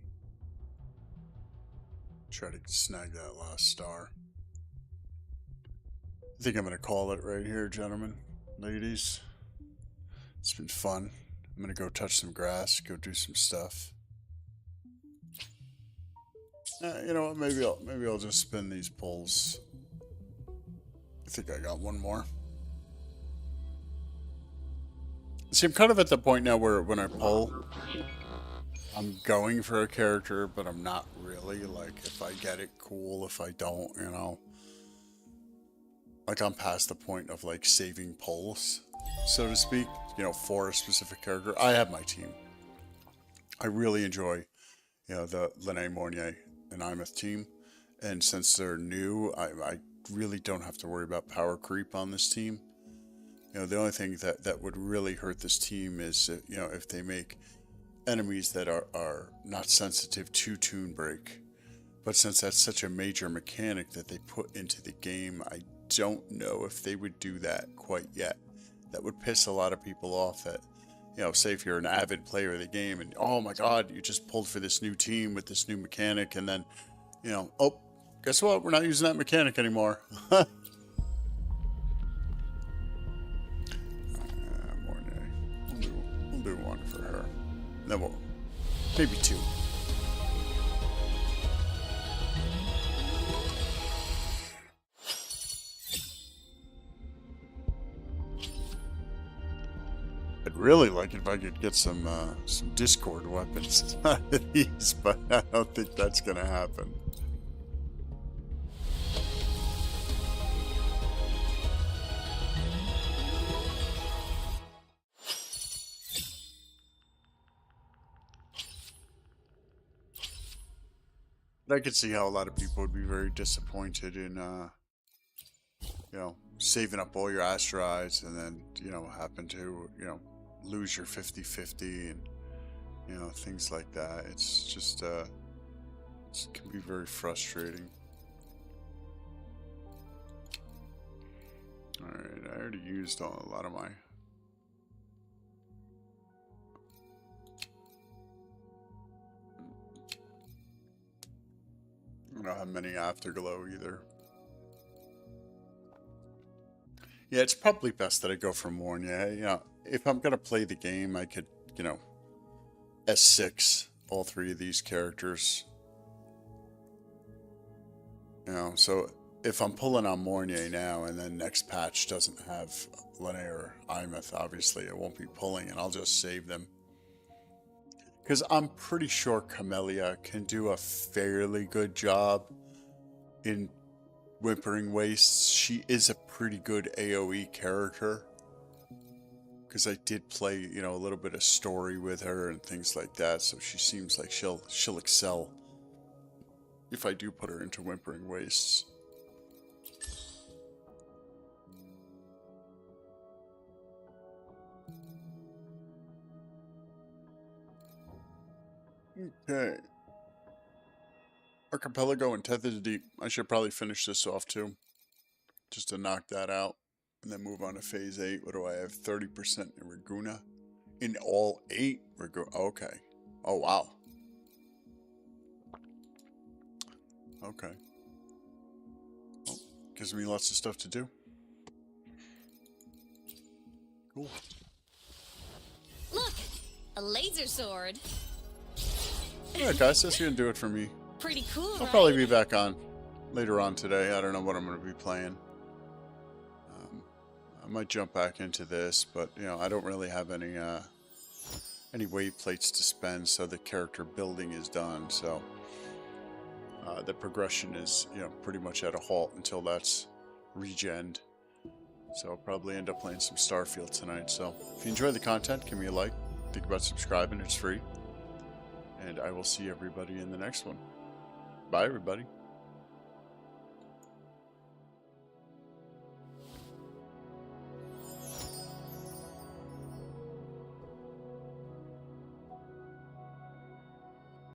Try to snag that last star. I think I'm going to call it right here, gentlemen, ladies. It's been fun. I'm going to go touch some grass, go do some stuff. You know what? Maybe I'll just spin these pulls. I think I got one more. See, I'm kind of at the point now where when I pull, I'm going for a character, but I'm not really. Like, if I get it, cool. If I don't, you know. Like, I'm past the point of, like, saving pulls, so to speak, you know, for a specific character. I have my team. I really enjoy, you know, the Lene Mornier and Imeth team. And since they're new, I really don't have to worry about power creep on this team. You know, the only thing that would really hurt this team is, you know, if they make enemies that are not sensitive to tune break. But since that's such a major mechanic that they put into the game, I don't know if they would do that quite yet. That would piss a lot of people off that, you know, say if you're an avid player of the game and, oh my god, you just pulled for this new team with this new mechanic, and then, you know, oh, guess what? We're not using that mechanic anymore. Mornay. We'll do one for her. Then we'll, maybe two. I'd really like it if I could get some Discord weapons out of these, but I don't think that's gonna happen. But I could see how a lot of people would be very disappointed in, you know, saving up all your asteroids and then, you know, happen to, you know, lose your 50-50 and, you know, things like that. It's just, it can be very frustrating. Alright, I already used a lot of my... I don't have many Afterglow either. Yeah, it's probably best that I go for Mornia. You know, if I'm gonna play the game, I could, you know, S6 all three of these characters. You know, so if I'm pulling on Mornia now and then next patch doesn't have Lene or Imeth, obviously it won't be pulling and I'll just save them. Because I'm pretty sure Camellia can do a fairly good job in Wuthering Wastes. She is a pretty good AoE character. Because I did play, you know, a little bit of story with her and things like that. So she seems like she'll excel if I do put her into Wuthering Wastes. Okay. Archipelago and Tethered Deep. I should probably finish this off too. Just to knock that out. And then move on to Phase 8. What do I have? 30% in Raguna? In all 8? Okay. Oh, wow. Okay. Well, gives me lots of stuff to do. Cool. Look, a laser sword. Alright guys, that's gonna do it for me. Pretty cool, I'll right? probably be back on later on today. I don't know what I'm gonna be playing. I might jump back into this, but you know, I don't really have any wave plates to spend, so the character building is done. So the progression is, you know, pretty much at a halt until that's regened. So I'll probably end up playing some Starfield tonight. So if you enjoy the content, give me a like. Think about subscribing; it's free. And I will see everybody in the next one. Bye, everybody.